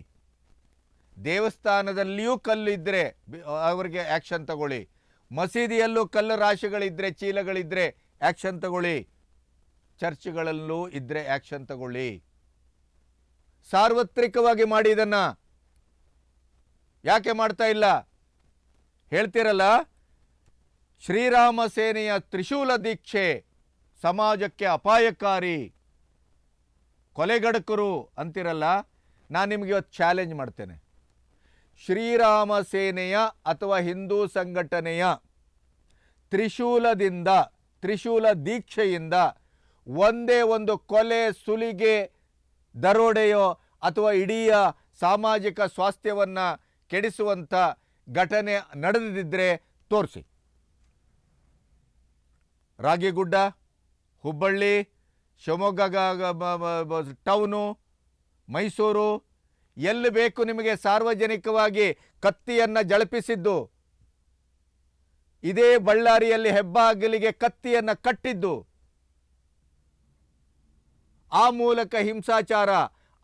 ದೇವಸ್ಥಾನದಲ್ಲಿಯೂ ಕಲ್ಲು ಇದ್ದರೆ ಅವರಿಗೆ ಆ್ಯಕ್ಷನ್ ತಗೊಳ್ಳಿ. ಮಸೀದಿಯಲ್ಲೂ ಕಲ್ಲು ರಾಶಿಗಳಿದ್ದರೆ, ಚೀಲಗಳಿದ್ದರೆ ಆ್ಯಕ್ಷನ್ ತಗೊಳ್ಳಿ. ಚರ್ಚ್ಗಳಲ್ಲೂ ಇದ್ದರೆ ಆ್ಯಕ್ಷನ್ ತಗೊಳ್ಳಿ. ಸಾರ್ವತ್ರಿಕವಾಗಿ ಮಾಡಿ. ಇದನ್ನು ಯಾಕೆ ಮಾಡ್ತಾ ಇಲ್ಲ? ಹೇಳ್ತಿರಲ್ಲ, ಶ್ರೀರಾಮ ಸೇನೆಯ ತ್ರಿಶೂಲ ದೀಕ್ಷೆ ಸಮಾಜಕ್ಕೆ ಅಪಾಯಕಾರಿ, ಕೊಲೆಗಡಕರು ಅಂತಿರಲ್ಲ. ನಾನು ನಿಮಗೆ ಇವತ್ತು ಚಾಲೆಂಜ್ ಮಾಡ್ತೇನೆ. ಶ್ರೀರಾಮ ಸೇನೆಯ ಅಥವಾ ಹಿಂದೂ ಸಂಘಟನೆಯ ತ್ರಿಶೂಲದಿಂದ, ತ್ರಿಶೂಲ ದೀಕ್ಷೆಯಿಂದ ಒಂದೇ ಒಂದು ಕೊಲೆ, ಸುಲಿಗೆ, ದರೋಡೆಯೋ ಅಥವಾ ಇಡೀ ಸಾಮಾಜಿಕ ಸ್ವಾಸ್ಥ್ಯವನ್ನು ಕೆಡಿಸುವಂಥ ಘಟನೆ ನಡೆದಿದ್ದರೆ ತೋರಿಸಿ. ರಾಗಿಗುಡ್ಡ, ಹುಬ್ಬಳ್ಳಿ, ಶಿವಮೊಗ್ಗ ಟೌನು, ಮೈಸೂರು, ಎಲ್ಲಿ ಬೇಕು ನಿಮಗೆ ಸಾರ್ವಜನಿಕವಾಗಿ ಕತ್ತಿಯನ್ನು ಜಳಪಿಸಿದ್ದು, ಇದೇ ಬಳ್ಳಾರಿಯಲ್ಲಿ ಹೆಬ್ಬಾಗಿಲಿಗೆ ಕತ್ತಿಯನ್ನು ಕಟ್ಟಿದ್ದು, ಆ ಮೂಲಕ ಹಿಂಸಾಚಾರ,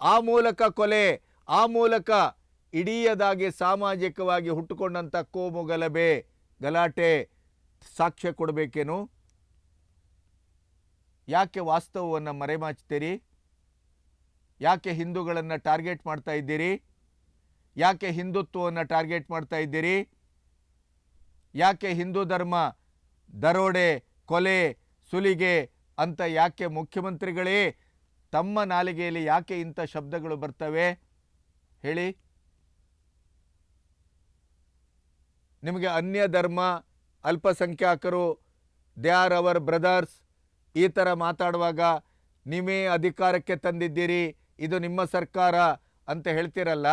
ಆ ಮೂಲಕ ಕೊಲೆ, ಆ ಮೂಲಕ ಇಡೀಯದಾಗಿ ಸಾಮಾಜಿಕವಾಗಿ ಹುಟ್ಟುಕೊಂಡಂಥ ಕೋಮು ಗಲಭೆ, ಗಲಾಟೆ ಸಾಕ್ಷ್ಯ ಕೊಡಬೇಕೇನು? ಯಾಕೆ ವಾಸ್ತವವನ್ನು ಮರೆಮಾಚ್ತೀರಿ? ಯಾಕೆ ಹಿಂದೂಗಳನ್ನು ಟಾರ್ಗೆಟ್ ಮಾಡ್ತಾ ಇದ್ದೀರಿ? ಯಾಕೆ ಹಿಂದುತ್ವವನ್ನು ಟಾರ್ಗೆಟ್ ಮಾಡ್ತಾ ಇದ್ದೀರಿ? ಯಾಕೆ ಹಿಂದೂ ಧರ್ಮ ದರೋಡೆ, ಕೊಲೆ, ಸುಲಿಗೆ ಅಂತ ಯಾಕೆ ಮುಖ್ಯಮಂತ್ರಿಗಳೇ ತಮ್ಮ ನಾಲಿಗೆಯಲ್ಲಿ ಯಾಕೆ ಇಂಥ ಶಬ್ದಗಳು ಬರ್ತವೆ ಹೇಳಿ? ನಿಮಗೆ ಅನ್ಯ ಧರ್ಮ, ಅಲ್ಪಸಂಖ್ಯಾತರು, ದೇ ಆರ್ ಅವರ್ ಬ್ರದರ್ಸ್ ಈ ಥರ ಮಾತಾಡುವಾಗ ನೀವೇ ಅಧಿಕಾರಕ್ಕೆ ತಂದಿದ್ದೀರಿ, ಇದು ನಿಮ್ಮ ಸರ್ಕಾರ ಅಂತ ಹೇಳ್ತಿರಲ್ಲ.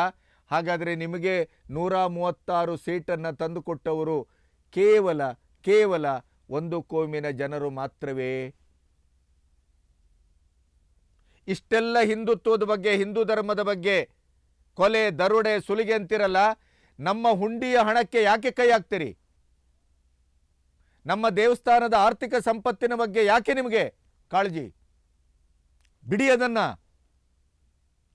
ಹಾಗಾದರೆ ನಿಮಗೆ 136 ಸೀಟನ್ನು ತಂದುಕೊಟ್ಟವರು ಕೇವಲ ಒಂದು ಕೋಮಿನ ಜನರು ಮಾತ್ರವೇ? ಇಷ್ಟೆಲ್ಲ ಹಿಂದುತ್ವದ ಬಗ್ಗೆ, ಹಿಂದೂ ಧರ್ಮದ ಬಗ್ಗೆ ಕೊಲೆ, ದರೋಡೆ, ಸುಲಿಗೆ ಅಂತಿರಲ್ಲ, ನಮ್ಮ ಹುಂಡಿಯ ಹಣಕ್ಕೆ ಯಾಕೆ ಕೈ ಹಾಕ್ತೀರಿ? ನಮ್ಮ ದೇವಸ್ಥಾನದ ಆರ್ಥಿಕ ಸಂಪತ್ತಿನ ಬಗ್ಗೆ ಯಾಕೆ ನಿಮಗೆ ಕಾಳಜಿ? ಬಿಡಿ ಅದನ್ನು.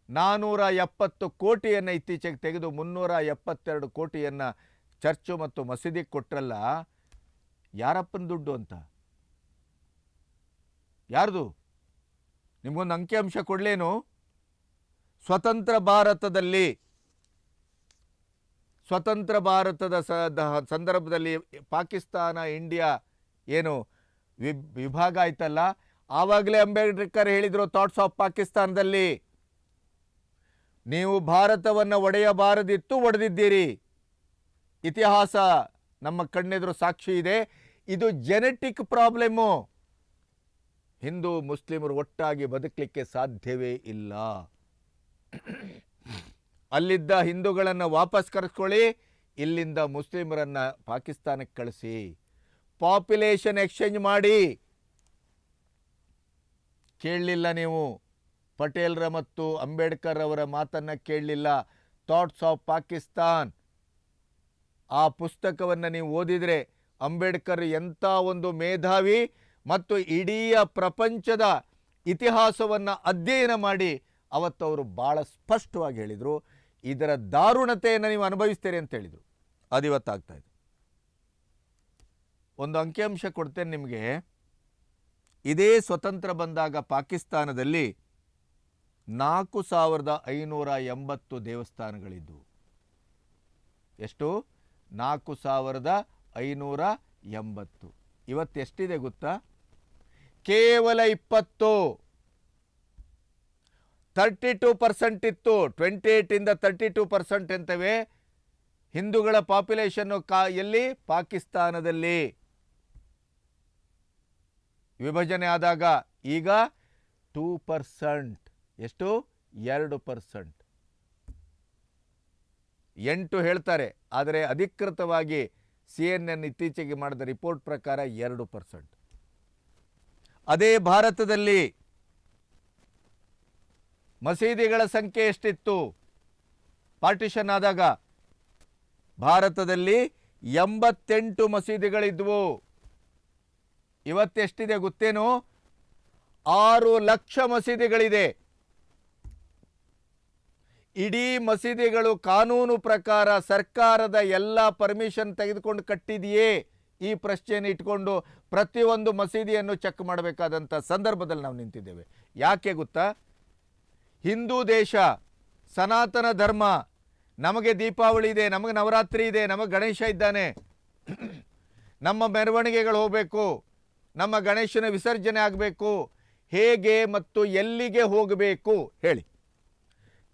470 ಕೋಟಿಯನ್ನು ಇತ್ತೀಚೆಗೆ ತೆಗೆದು 372 ಕೋಟಿಯನ್ನು ಚರ್ಚು ಮತ್ತು ಮಸೀದಿಗೆ ಕೊಟ್ರಲ್ಲ, ಯಾರಪ್ಪನ ದುಡ್ಡು ಅಂತ? ಯಾರ್ದು? ನಿಮಗೊಂದು ಅಂಕಿಅಂಶ ಕೊಡ್ಲೇನು? ಸ್ವತಂತ್ರ ಭಾರತದ ಸಂದರ್ಭದಲ್ಲಿ ಪಾಕಿಸ್ತಾನ, ಇಂಡಿಯಾ ಏನು ವಿಭಾಗ ಆಯ್ತಲ್ಲ, ಆವಾಗಲೇ ಅಂಬೇಡ್ಕರ್ ಹೇಳಿದರು ಥಾಟ್ಸ್ ಆಫ್ ಪಾಕಿಸ್ತಾನದಲ್ಲಿ, ನೀವು ಭಾರತವನ್ನು ಒಡೆಯಬಾರದಿತ್ತು, ಒಡೆದಿದ್ದೀರಿ. ಇತಿಹಾಸ ನಮ್ಮ ಕಣ್ಣೆದುರು ಸಾಕ್ಷಿ ಇದೆ. ಇದು ಜೆನೆಟಿಕ್ ಪ್ರಾಬ್ಲಮ್ಮು. ಹಿಂದೂ ಮುಸ್ಲಿಮರು ಒಟ್ಟಾಗಿ ಬದುಕಲಿಕ್ಕೆ ಸಾಧ್ಯವೇ ಇಲ್ಲ. ಅಲ್ಲಿದ್ದ ಹಿಂದೂಗಳನ್ನು ವಾಪಸ್ ಕರೆಸ್ಕೊಳ್ಳಿ, ಇಲ್ಲಿಂದ ಮುಸ್ಲಿಮರನ್ನು ಪಾಕಿಸ್ತಾನಕ್ಕೆ ಕಳಿಸಿ, ಪಾಪ್ಯುಲೇಷನ್ ಎಕ್ಸ್ಚೇಂಜ್ ಮಾಡಿ. ಕೇಳಲಿಲ್ಲ ನೀವು. ಪಟೇಲ್ರ ಮತ್ತು ಅಂಬೇಡ್ಕರ್ ಅವರ ಮಾತನ್ನು ಕೇಳಲಿಲ್ಲ. ಥಾಟ್ಸ್ ಆಫ್ ಪಾಕಿಸ್ತಾನ್ ಆ ಪುಸ್ತಕವನ್ನು ನೀವು ಓದಿದರೆ ಅಂಬೇಡ್ಕರ್ ಎಂಥ ಒಂದು ಮೇಧಾವಿ ಮತ್ತು ಇಡೀ ಪ್ರಪಂಚದ ಇತಿಹಾಸವನ್ನು ಅಧ್ಯಯನ ಮಾಡಿ ಅವತ್ತವರು ಭಾಳ ಸ್ಪಷ್ಟವಾಗಿ ಹೇಳಿದರು, ಇದರ ದಾರುಣತೆಯನ್ನು ನೀವು ಅನುಭವಿಸ್ತೀರಿ ಅಂತ ಹೇಳಿದರು. ಅದು ಇವತ್ತಾಗ್ತಾಯಿದೆ. ಒಂದು ಅಂಕಿಅಂಶ ಕೊಡ್ತೇನೆ ನಿಮಗೆ. ಇದೇ ಸ್ವತಂತ್ರ ಬಂದಾಗ ಪಾಕಿಸ್ತಾನದಲ್ಲಿ 4580 ದೇವಸ್ಥಾನಗಳಿದ್ದವು. ಎಷ್ಟು? 4580. ಇವತ್ತೆಷ್ಟಿದೆ ಗೊತ್ತಾ? ಕೇವಲ 20. 32% ಇತ್ತು. 28 32% ಅಂತವೆ ಹಿಂದೂಗಳ ಪಾಪ್ಯುಲೇಷನ್ನು. ಎಲ್ಲಿ? ಪಾಕಿಸ್ತಾನದಲ್ಲಿ ವಿಭಜನೆ ಆದಾಗ. ಈಗ 2%. ಎಷ್ಟು? 2%. 8 ಹೇಳ್ತಾರೆ, ಆದರೆ ಅಧಿಕೃತವಾಗಿ CNN ಇತ್ತೀಚೆಗೆ ಮಾಡಿದ ರಿಪೋರ್ಟ್ ಪ್ರಕಾರ 2%. ಅದೇ ಭಾರತದಲ್ಲಿ ಮಸೀದಿಗಳ ಸಂಖ್ಯೆ ಎಷ್ಟಿತ್ತು ಪಾರ್ಟಿಷನ್ ಆದಾಗ? ಭಾರತದಲ್ಲಿ 88 ಮಸೀದಿಗಳಿದ್ವು. ಇವತ್ತೆಷ್ಟಿದೆ ಗೊತ್ತೇನು? 6 ಲಕ್ಷ ಮಸೀದಿಗಳಿದೆ. ಇಡೀ ಮಸೀದಿಗಳು ಕಾನೂನು ಪ್ರಕಾರ ಸರ್ಕಾರದ ಎಲ್ಲ ಪರ್ಮಿಷನ್ ತೆಗೆದುಕೊಂಡು ಕಟ್ಟಿದೆಯೇ? ಈ ಪ್ರಶ್ನೆಯನ್ನು ಇಟ್ಕೊಂಡು ಪ್ರತಿಯೊಂದು ಮಸೀದಿಯನ್ನು ಚೆಕ್ ಮಾಡಬೇಕಾದಂಥ ಸಂದರ್ಭದಲ್ಲಿ ನಾವು ನಿಂತಿದ್ದೇವೆ. ಯಾಕೆ ಗೊತ್ತಾ? ಹಿಂದೂ ದೇಶ, ಸನಾತನ ಧರ್ಮ. ನಮಗೆ ದೀಪಾವಳಿ ಇದೆ, ನಮಗೆ ನವರಾತ್ರಿ ಇದೆ, ನಮಗೆ ಗಣೇಶ ಇದ್ದಾನೆ, ನಮ್ಮ ಮೆರವಣಿಗೆಗಳು ಹೋಗಬೇಕು, ನಮ್ಮ ಗಣೇಶನ ವಿಸರ್ಜನೆ ಆಗಬೇಕು. ಹೇಗೆ ಮತ್ತು ಎಲ್ಲಿಗೆ ಹೋಗಬೇಕು ಹೇಳಿ?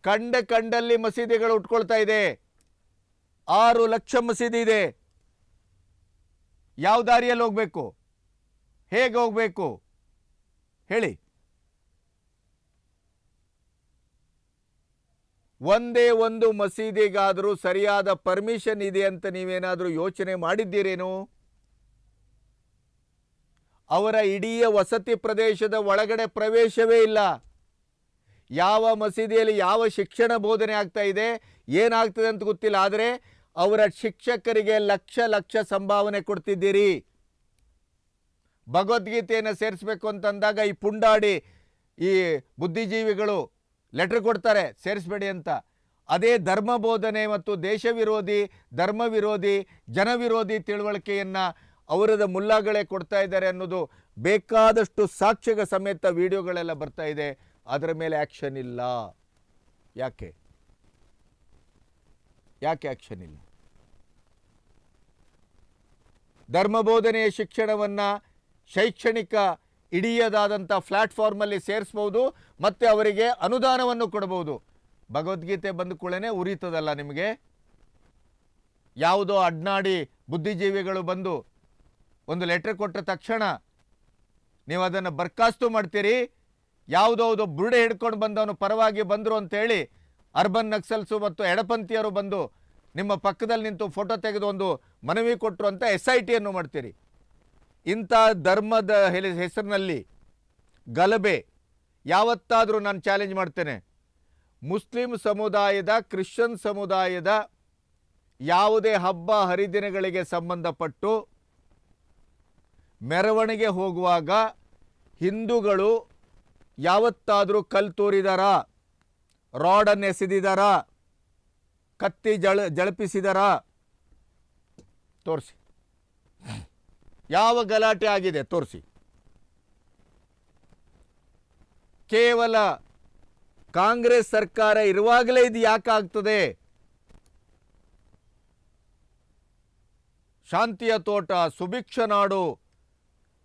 ಕಂಡಲ್ಲಿ ಮಸೀದಿಗಳು ಉಟ್ಕೊಳ್ತಾ ಇದೆ. 6 ಲಕ್ಷ ಮಸೀದಿ ಇದೆ. ಯಾವ ದಾರಿಯಲ್ಲಿ ಹೋಗಬೇಕು? ಹೇಗೆ ಹೋಗಬೇಕು ಹೇಳಿ? ಒಂದೇ ಒಂದು ಮಸೀದಿಗಾದರೂ ಸರಿಯಾದ ಪರ್ಮಿಷನ್ ಇದೆ ಅಂತ ನೀವೇನಾದರೂ ಯೋಚನೆ ಮಾಡಿದ್ದೀರೇನು? ಅವರ ಇಡೀ ವಸತಿ ಪ್ರದೇಶದ ಒಳಗಡೆ ಪ್ರವೇಶವೇ ಇಲ್ಲ. ಯಾವ ಮಸೀದಿಯಲ್ಲಿ ಯಾವ ಶಿಕ್ಷಣ ಬೋಧನೆ ಆಗ್ತಾ ಇದೆ, ಏನಾಗ್ತದೆ ಅಂತ ಗೊತ್ತಿಲ್ಲ. ಆದರೆ ಅವರ ಶಿಕ್ಷಕರಿಗೆ ಲಕ್ಷ ಸಂಭಾವನೆ ಕೊಡ್ತಿದ್ದೀರಿ. ಭಗವದ್ಗೀತೆಯನ್ನು ಸೇರಿಸಬೇಕು ಅಂತಂದಾಗ ಈ ಪುಂಡಾಡಿ ಈ ಬುದ್ಧಿಜೀವಿಗಳು ಲೆಟರ್ ಕೊಡ್ತಾರೆ ಸೇರಿಸಬೇಡಿ ಅಂತ. ಅದೇ ಧರ್ಮ ಬೋಧನೆ ಮತ್ತು ದೇಶ ವಿರೋಧಿ, ಧರ್ಮ ವಿರೋಧಿ, ಜನವಿರೋಧಿ ತಿಳುವಳಿಕೆಯನ್ನು ಅವರದ ಮುಲ್ಲಾಗಳೇ ಕೊಡ್ತಾ ಇದ್ದಾರೆ ಅನ್ನೋದು ಬೇಕಾದಷ್ಟು ಸಾಕ್ಷ್ಯಗಳ ಸಮೇತ ವಿಡಿಯೋಗಳೆಲ್ಲ ಬರ್ತಾ ಇದೆ. ಅದರ ಮೇಲೆ ಆ್ಯಕ್ಷನ್ ಇಲ್ಲ. ಯಾಕೆ ಆ್ಯಕ್ಷನ್ ಇಲ್ಲ? ಧರ್ಮಬೋಧನೆಯ ಶಿಕ್ಷಣವನ್ನು ಶೈಕ್ಷಣಿಕ ಇಡಿಯದಾದಂಥ ಪ್ಲ್ಯಾಟ್ಫಾರ್ಮಲ್ಲಿ ಸೇರಿಸ್ಬೋದು ಮತ್ತು ಅವರಿಗೆ ಅನುದಾನವನ್ನು ಕೊಡ್ಬೋದು. ಭಗವದ್ಗೀತೆ ಬಂದ ಕೂಡಲೇ ಉರಿತದಲ್ಲ ನಿಮಗೆ? ಯಾವುದೋ ಅಡ್ನಾಡಿ ಬುದ್ಧಿಜೀವಿಗಳು ಬಂದು ಒಂದು ಲೆಟರ್ ಕೊಟ್ಟ ತಕ್ಷಣ ನೀವು ಅದನ್ನು ಬರ್ಖಾಸ್ತು ಮಾಡ್ತೀರಿ. ಯಾವುದೋ ಬುರುಡೆ ಹಿಡ್ಕೊಂಡು ಬಂದವನು ಪರವಾಗಿ ಬಂದರು ಅಂತೇಳಿ ಅರ್ಬನ್ ನಕ್ಸಲ್ಸು ಮತ್ತು ಎಡಪಂಥೀಯರು ಬಂದು ನಿಮ್ಮ ಪಕ್ಕದಲ್ಲಿ ನಿಂತು ಫೋಟೋ ತೆಗೆದು ಒಂದು ಮನವಿ ಕೊಟ್ಟರು ಅಂತ SIT ಅನ್ನು ಮಾಡ್ತೀರಿ. ಇಂಥ ಧರ್ಮದ ಹೆಸರಿನಲ್ಲಿ ಗಲಭೆ ಯಾವತ್ತಾದರೂ ನಾನು ಚಾಲೆಂಜ್ ಮಾಡ್ತೇನೆ. ಮುಸ್ಲಿಂ ಸಮುದಾಯದ, ಕ್ರಿಶ್ಚಿಯನ್ ಸಮುದಾಯದ ಯಾವುದೇ ಹಬ್ಬ ಹರಿದಿನಗಳಿಗೆ ಸಂಬಂಧಪಟ್ಟು ಮೆರವಣಿಗೆ ಹೋಗುವಾಗ ಹಿಂದೂಗಳು ಯಾವತ್ತಾದರೂ ಕಲ್ಲು ತೂರಿದಾರಾ, ರಾಡನ್ನು ಎಸೆದಿದ್ದಾರಾ, ಕತ್ತಿ ಜಳಪಿಸಿದಾರಾ? ತೋರಿಸಿ. ಯಾವ ಗಲಾಟೆ ಆಗಿದೆ ತೋರಿಸಿ. ಕೇವಲ ಕಾಂಗ್ರೆಸ್ ಸರ್ಕಾರ ಇರುವಾಗಲೇ ಇದು ಯಾಕೆ ಆಗ್ತದೆ? ಶಾಂತಿಯ ತೋಟ, ಸುಭಿಕ್ಷ ನಾಡು,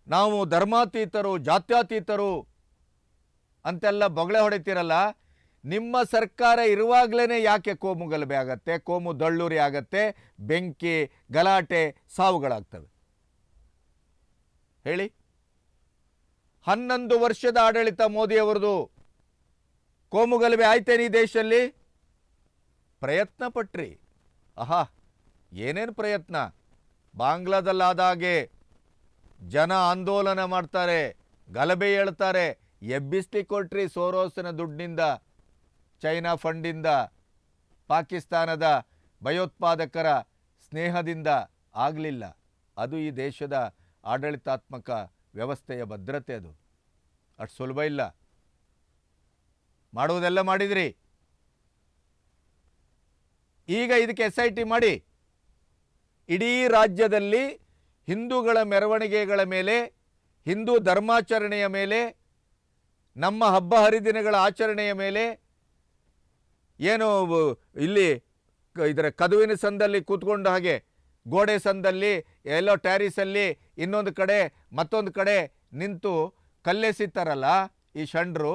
ನಾವು ಧರ್ಮಾತೀತರು, ಜಾತ್ಯತೀತರು ಅಂತೆಲ್ಲ ಬೊಗಳೆ ಹೊಡಿತೀರಲ್ಲ, ನಿಮ್ಮ ಸರ್ಕಾರ ಇರುವಾಗಲೇ ಯಾಕೆ ಕೋಮು ಗಲಭೆ ಆಗತ್ತೆ, ಕೋಮು ದಳ್ಳೂರಿ ಆಗತ್ತೆ, ಬೆಂಕಿ, ಗಲಾಟೆ, ಸಾವುಗಳಾಗ್ತವೆ ಹೇಳಿ? 11 ವರ್ಷದ ಆಡಳಿತ ಮೋದಿಯವರದು. ಕೋಮು ಗಲಭೆ ಆಯ್ತೇನೆ ಈ ದೇಶದಲ್ಲಿ? ಪ್ರಯತ್ನ ಪಟ್ರಿ. ಆಹಾ, ಏನೇನು ಪ್ರಯತ್ನ! ಬಾಂಗ್ಲಾದಲ್ಲಾದಾಗೆ ಜನ ಆಂದೋಲನ ಮಾಡ್ತಾರೆ, ಗಲಭೆ ಹೇಳ್ತಾರೆ, ಎಬ್ಬಿಸ್ಲಿಕ್ಕೆ ಕೊಟ್ರಿ ಸೋರೋಸಿನ ದುಡ್ಡಿನಿಂದ, ಚೈನಾ ಫಂಡಿಂದ, ಪಾಕಿಸ್ತಾನದ ಭಯೋತ್ಪಾದಕರ ಸ್ನೇಹದಿಂದ. ಆಗಲಿಲ್ಲ. ಅದು ಈ ದೇಶದ ಆಡಳಿತಾತ್ಮಕ ವ್ಯವಸ್ಥೆಯ ಭದ್ರತೆ. ಅದು ಅಷ್ಟು ಸುಲಭ ಇಲ್ಲ. ಮಾಡುವುದೆಲ್ಲ ಮಾಡಿದ್ರಿ. ಈಗ ಇದಕ್ಕೆ SIT ಮಾಡಿ ಇಡೀ ರಾಜ್ಯದಲ್ಲಿ ಹಿಂದೂಗಳ ಮೆರವಣಿಗೆಗಳ ಮೇಲೆ, ಹಿಂದೂ ಧರ್ಮಾಚರಣೆಯ ಮೇಲೆ, ನಮ್ಮ ಹಬ್ಬ ಹರಿದಿನಗಳ ಆಚರಣೆಯ ಮೇಲೆ, ಏನು ಇಲ್ಲಿ ಇದರ ಕದುವಿನ ಸಂದಲ್ಲಿ ಕೂತ್ಕೊಂಡು ಹಾಗೆ ಗೋಡೆ ಸಂದಲ್ಲಿ ಎಲ್ಲೋ ಟ್ಯಾರಿಸಲ್ಲಿ ಇನ್ನೊಂದು ಕಡೆ ಮತ್ತೊಂದು ಕಡೆ ನಿಂತು ಕಲ್ಲೆಸಿತಾರಲ್ಲ ಈ ಷಂಡ್ರು,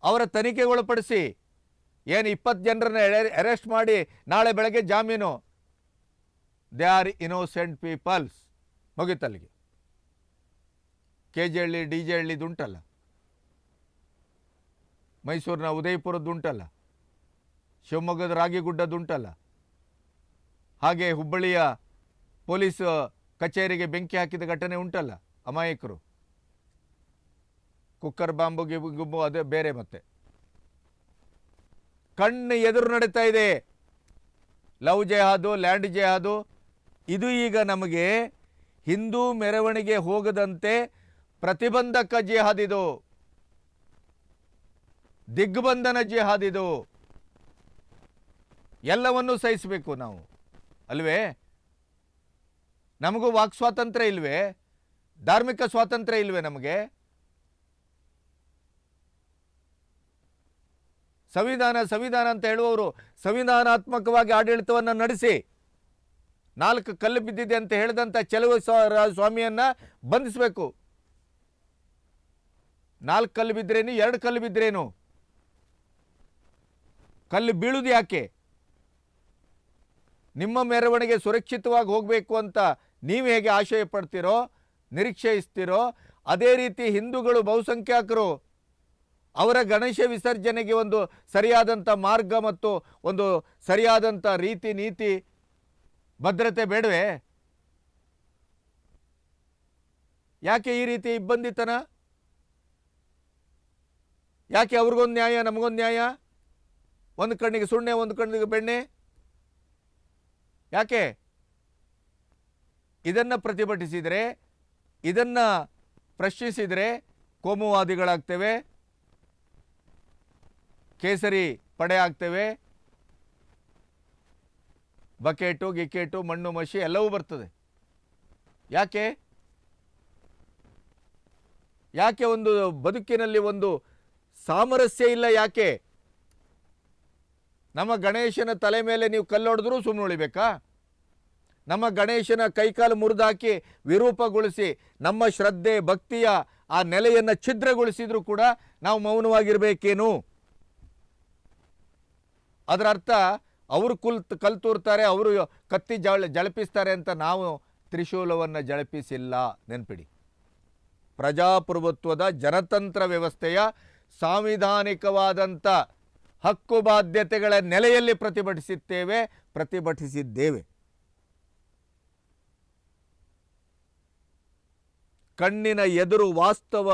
ಅವರ ತನಿಖೆಗೊಳಪಡಿಸಿ. ಏನು 20 ಜನರನ್ನ ಅರೆಸ್ಟ್ ಮಾಡಿ ನಾಳೆ ಬೆಳಗ್ಗೆ ಜಾಮೀನು. They are innocent peoples. ಮುಗಿತಲ್ಲಿಗೆ. KJ ಹಳ್ಳಿ, DJ ಹಳ್ಳಿದುಂಟಲ್ಲ, ಮೈಸೂರಿನ ಉದಯಪುರದ್ದುಂಟಲ್ಲ, ಶಿವಮೊಗ್ಗದ ರಾಗಿಗುಡ್ಡದುಂಟಲ್ಲ, ಹಾಗೆ ಹುಬ್ಬಳ್ಳಿಯ ಪೊಲೀಸ್ ಕಚೇರಿಗೆ ಬೆಂಕಿ ಹಾಕಿದ ಘಟನೆ ಉಂಟಲ್ಲ, ಅಮಾಯಕರು. ಕುಕ್ಕರ್ ಬಾಂಬು ಗಿಬ್ಬು ಅದೇ ಬೇರೆ. ಮತ್ತೆ ಕಣ್ಣು ಎದುರು ನಡೀತಾ ಇದೆ ಲವ್ ಜೆಹಾದು, ಲ್ಯಾಂಡ್ ಜೆಹಾದು. ಇದು ಈಗ ನಮಗೆ ಹಿಂದೂ ಮೆರವಣಿಗೆ ಹೋಗದಂತೆ ಪ್ರತಿಬಂಧಕ ಜಿಹಾದ್, ಇದು ದಿಗ್ಬಂಧನ ಜಿಹಾದ್. ಇದು ಎಲ್ಲವನ್ನೂ ಸಹಿಸಬೇಕು ನಾವು ಅಲ್ವೇ? ನಮಗೂ ವಾಕ್ ಸ್ವಾತಂತ್ರ್ಯ ಇಲ್ವೇ? ಧಾರ್ಮಿಕ ಸ್ವಾತಂತ್ರ್ಯ ಇಲ್ವೇ ನಮಗೆ? ಸಂವಿಧಾನ ಅಂತ ಹೇಳುವವರು ಸಂವಿಧಾನಾತ್ಮಕವಾಗಿ ಆಡಳಿತವನ್ನು ನಡೆಸಿ 4 ಕಲ್ಲು ಬಿದ್ದಿದೆ ಅಂತ ಹೇಳಿದಂಥ ಚೆಲುವ ಸ್ವಾಮಿಯನ್ನ ಬಂಧಿಸಬೇಕು. 4 ಕಲ್ಲು ಬಿದ್ರೇನು, 2 ಕಲ್ಲು ಬಿದ್ರೇನು? ಕಲ್ಲು ಬೀಳುವುದು ಯಾಕೆ? ನಿಮ್ಮ ಮೆರವಣಿಗೆ ಸುರಕ್ಷಿತವಾಗಿ ಹೋಗಬೇಕು ಅಂತ ನೀವು ಹೇಗೆ ಆಶಯ ಪಡ್ತೀರೋ, ನಿರೀಕ್ಷಿಸ್ತೀರೋ, ಅದೇ ರೀತಿ ಹಿಂದೂಗಳು ಬಹುಸಂಖ್ಯಾತರು ಅವರ ಗಣೇಶ ವಿಸರ್ಜನೆಗೆ ಒಂದು ಸರಿಯಾದಂಥ ಮಾರ್ಗ ಮತ್ತು ಒಂದು ಸರಿಯಾದಂಥ ರೀತಿ ನೀತಿ ಭದ್ರತೆ ಬೇಡವೇ? ಯಾಕೆ ಈ ರೀತಿ ಇಬ್ಬಂದಿತನ? ಯಾಕೆ ಅವ್ರಿಗೊಂದು ನ್ಯಾಯ, ನಮಗೊಂದು ನ್ಯಾಯ? ಒಂದು ಕಣ್ಣಿಗೆ ಸುಣ್ಣೆ, ಒಂದು ಕಣ್ಣಿಗೆ ಬೆಣ್ಣೆ ಯಾಕೆ? ಇದನ್ನು ಪ್ರತಿಭಟಿಸಿದರೆ, ಇದನ್ನು ಪ್ರಶ್ನಿಸಿದರೆ ಕೋಮುವಾದಿಗಳಾಗ್ತೇವೆ, ಕೇಸರಿ ಪಡೆ ಆಗ್ತೇವೆ, ಬಕೆಟು ಗಿಕೆಟು ಮಣ್ಣು ಮಸಿ ಎಲ್ಲವೂ ಬರ್ತದೆ. ಯಾಕೆ? ಯಾಕೆ ಒಂದು ಬದುಕಿನಲ್ಲಿ ಒಂದು ಸಾಮರಸ್ಯ ಇಲ್ಲ? ಯಾಕೆ? ನಮ್ಮ ಗಣೇಶನ ತಲೆ ಮೇಲೆ ನೀವು ಕಲ್ಲೊಡೆದ್ರೂ ಸುಮ್ಮನೆ ಉಳಿಬೇಕಾ? ನಮ್ಮ ಗಣೇಶನ ಕೈಕಾಲು ಮುರಿದಾಕಿ ವಿರೂಪಗೊಳಿಸಿ ನಮ್ಮ ಶ್ರದ್ಧೆ ಭಕ್ತಿಯ ಆ ನೆಲೆಯನ್ನು ಛಿದ್ರಗೊಳಿಸಿದ್ರು ಕೂಡ ನಾವು ಮೌನವಾಗಿರಬೇಕೇನು? ಅದರ ಅರ್ಥ ಅವರು ಕಲ್ತೂರ್ತಾರೆ, ಅವರು ಕತ್ತಿ ಜಳಪಿಸ್ತಾರೆ ಅಂತ ನಾವು ತ್ರಿಶೂಲವನ್ನು ಜಳಪಿಸಿಲ್ಲ. ನೆನ್ಪಿಡಿ, ಪ್ರಜಾಪ್ರಭುತ್ವದ ಜನತಂತ್ರ ವ್ಯವಸ್ಥೆಯ ಸಾಂವಿಧಾನಿಕವಾದಂಥ ಹಕ್ಕು ಬಾಧ್ಯತೆಗಳ ನೆಲೆಯಲ್ಲಿ ಪ್ರತಿಭಟಿಸಿದ್ದೇವೆ. ಕಣ್ಣಿನ ಎದುರು ವಾಸ್ತವ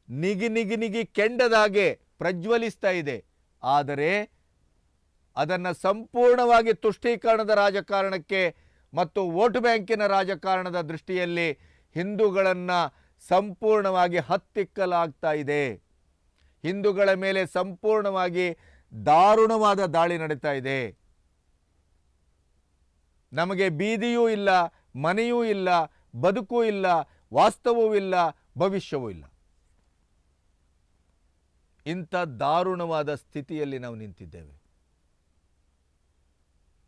ನಿಗಿ ಕೆಂಡದಾಗೆ ಪ್ರಜ್ವಲಿಸ್ತಾ ಇದೆ. ಆದರೆ ಅದನ್ನು ಸಂಪೂರ್ಣವಾಗಿ ತುಷ್ಟೀಕರಣದ ರಾಜಕಾರಣಕ್ಕೆ ಮತ್ತು ವೋಟ್ ಬ್ಯಾಂಕಿನ ರಾಜಕಾರಣದ ದೃಷ್ಟಿಯಲ್ಲಿ ಹಿಂದೂಗಳನ್ನು ಸಂಪೂರ್ಣವಾಗಿ ಹತ್ತಿಕ್ಕಲಾಗ್ತಾ ಇದೆ. ಹಿಂದೂಗಳ ಮೇಲೆ ಸಂಪೂರ್ಣವಾಗಿ ದಾರುಣವಾದ ದಾಳಿ ನಡೀತಾ ಇದೆ. ನಮಗೆ ಬೀದಿಯೂ ಇಲ್ಲ, ಮನೆಯೂ ಇಲ್ಲ, ಬದುಕೂ ಇಲ್ಲ, ವಾಸ್ತವವೂ ಇಲ್ಲ, ಭವಿಷ್ಯವೂ ಇಲ್ಲ. ಇಂಥ ದಾರುಣವಾದ ಸ್ಥಿತಿಯಲ್ಲಿ ನಾವು ನಿಂತಿದ್ದೇವೆ.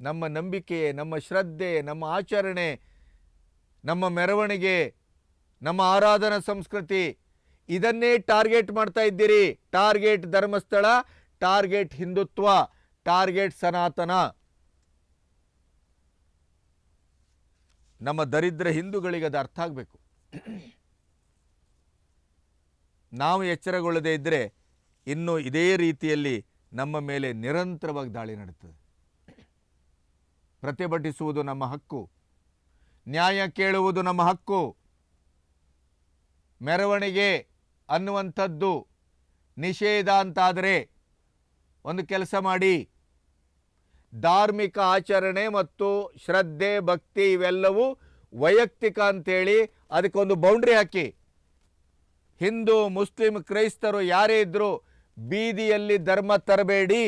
ನಮ್ಮ ನಂಬಿಕೆ, ನಮ್ಮ ಶ್ರದ್ಧೆ, ನಮ್ಮ ಆಚರಣೆ, ನಮ್ಮ ಮೆರವಣಿಗೆ, ನಮ್ಮ ಆರಾಧನಾ ಸಂಸ್ಕೃತಿ ಇದನ್ನೇ ಟಾರ್ಗೆಟ್ ಮಾಡ್ತಾ ಇದ್ದೀರಿ. Target Dharmasthala, target Hindutva, target ಸನಾತನ. ನಮ್ಮ ದರಿದ್ರ ಹಿಂದೂಗಳಿಗೆ ಅದು ಅರ್ಥ ಆಗಬೇಕು. ನಾವು ಎಚ್ಚರಗೊಳ್ಳದೇ ಇದ್ದರೆ ಇನ್ನು ಇದೇ ರೀತಿಯಲ್ಲಿ ನಮ್ಮ ಮೇಲೆ ನಿರಂತರವಾಗಿ ದಾಳಿ ನಡೆಯುತ್ತದೆ. ಪ್ರತಿಭಟಿಸುವುದು ನಮ್ಮ ಹಕ್ಕು, ನ್ಯಾಯ ಕೇಳುವುದು ನಮ್ಮ ಹಕ್ಕು. ಮೆರವಣಿಗೆ ಅನ್ನುವಂಥದ್ದು ನಿಷೇಧ ಅಂತಾದರೆ ಒಂದು ಕೆಲಸ ಮಾಡಿ, ಧಾರ್ಮಿಕ ಆಚರಣೆ ಮತ್ತು ಶ್ರದ್ಧೆ ಭಕ್ತಿ ಇವೆಲ್ಲವೂ ವೈಯಕ್ತಿಕ ಅಂತೇಳಿ ಅದಕ್ಕೊಂದು ಬೌಂಡ್ರಿ ಹಾಕಿ. ಹಿಂದೂ ಮುಸ್ಲಿಂ ಕ್ರೈಸ್ತರು ಯಾರೇ ಇದ್ದರೂ ಬೀದಿಯಲ್ಲಿ ಧರ್ಮ ತರಬೇಡಿ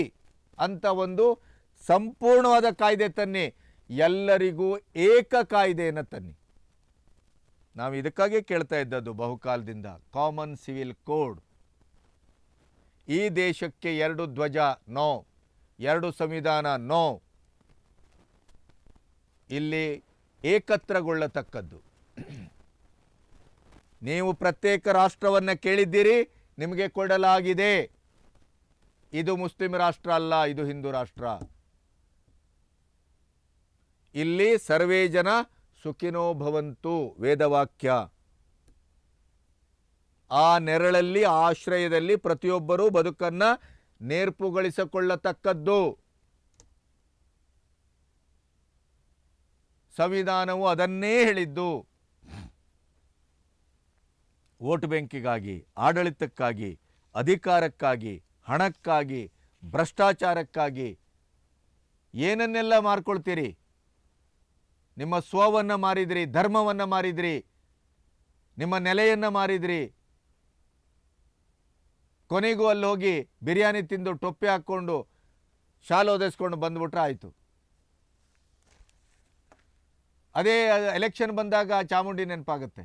ಅಂತ ಒಂದು ಸಂಪೂರ್ಣವಾದ ಕಾಯ್ದೆ ತನ್ನಿ. ಎಲ್ಲರಿಗೂ ಏಕ ಕಾಯ್ದೆಯನ್ನು ತನ್ನಿ. ನಾವು ಇದಕ್ಕಾಗಿ ಕೇಳ್ತಾ ಇದ್ದದ್ದು ಬಹುಕಾಲದಿಂದ ಕಾಮನ್ ಸಿವಿಲ್ ಕೋಡ್. ಈ ದೇಶಕ್ಕೆ 2 ಧ್ವಜ ನೋ, 2 ಸಂವಿಧಾನ ನೋ. ಇಲ್ಲಿ ಏಕತ್ರಗೊಳ್ಳತಕ್ಕದ್ದು. ನೀವು ಪ್ರತ್ಯೇಕ ರಾಷ್ಟ್ರವನ್ನು ಕೇಳಿದ್ದೀರಿ, ನಿಮಗೆ ಕೊಡಲಾಗಿದೆ. ಇದು ಮುಸ್ಲಿಂ ರಾಷ್ಟ್ರ ಅಲ್ಲ, ಇದು ಹಿಂದೂ ರಾಷ್ಟ್ರ. ಇಲ್ಲಿ ಸರ್ವೇ ಜನ ಸುಖಿನೋ ಭವಂತು ವೇದವಾಕ್ಯ. ಆ ನೆರಳಲ್ಲಿ, ಆಶ್ರಯದಲ್ಲಿ ಪ್ರತಿಯೊಬ್ಬರೂ ಬದುಕನ್ನ ನೇರ್ಪುಗೊಳಿಸಿಕೊಳ್ಳತಕ್ಕದ್ದು. ಸಂವಿಧಾನವು ಅದನ್ನೇ ಹೇಳಿದ್ದು. ವೋಟ್ ಬ್ಯಾಂಕಿಗಾಗಿ, ಆಡಳಿತಕ್ಕಾಗಿ, ಅಧಿಕಾರಕ್ಕಾಗಿ, ಹಣಕ್ಕಾಗಿ, ಭ್ರಷ್ಟಾಚಾರಕ್ಕಾಗಿ ಏನನ್ನೆಲ್ಲ ಮಾರ್ಕೊಳ್ತೀರಿ? ನಿಮ್ಮ ಸ್ವವನ್ನು ಮಾರಿದ್ರಿ, ಧರ್ಮವನ್ನು ಮಾರಿದ್ರಿ, ನಿಮ್ಮ ನೆಲೆಯನ್ನು ಮಾರಿದ್ರಿ. ಕೊನೆಗೂ ಅಲ್ಲಿ ಹೋಗಿ ಬಿರಿಯಾನಿ ತಿಂದು ಟೊಪ್ಪೆ ಹಾಕ್ಕೊಂಡು ಶಾಲು ಒದೆಸ್ಕೊಂಡು ಬಂದ್ಬಿಟ್ರೆ ಆಯಿತು. ಅದೇ ಎಲೆಕ್ಷನ್ ಬಂದಾಗ ಚಾಮುಂಡಿ ನೆನಪಾಗುತ್ತೆ.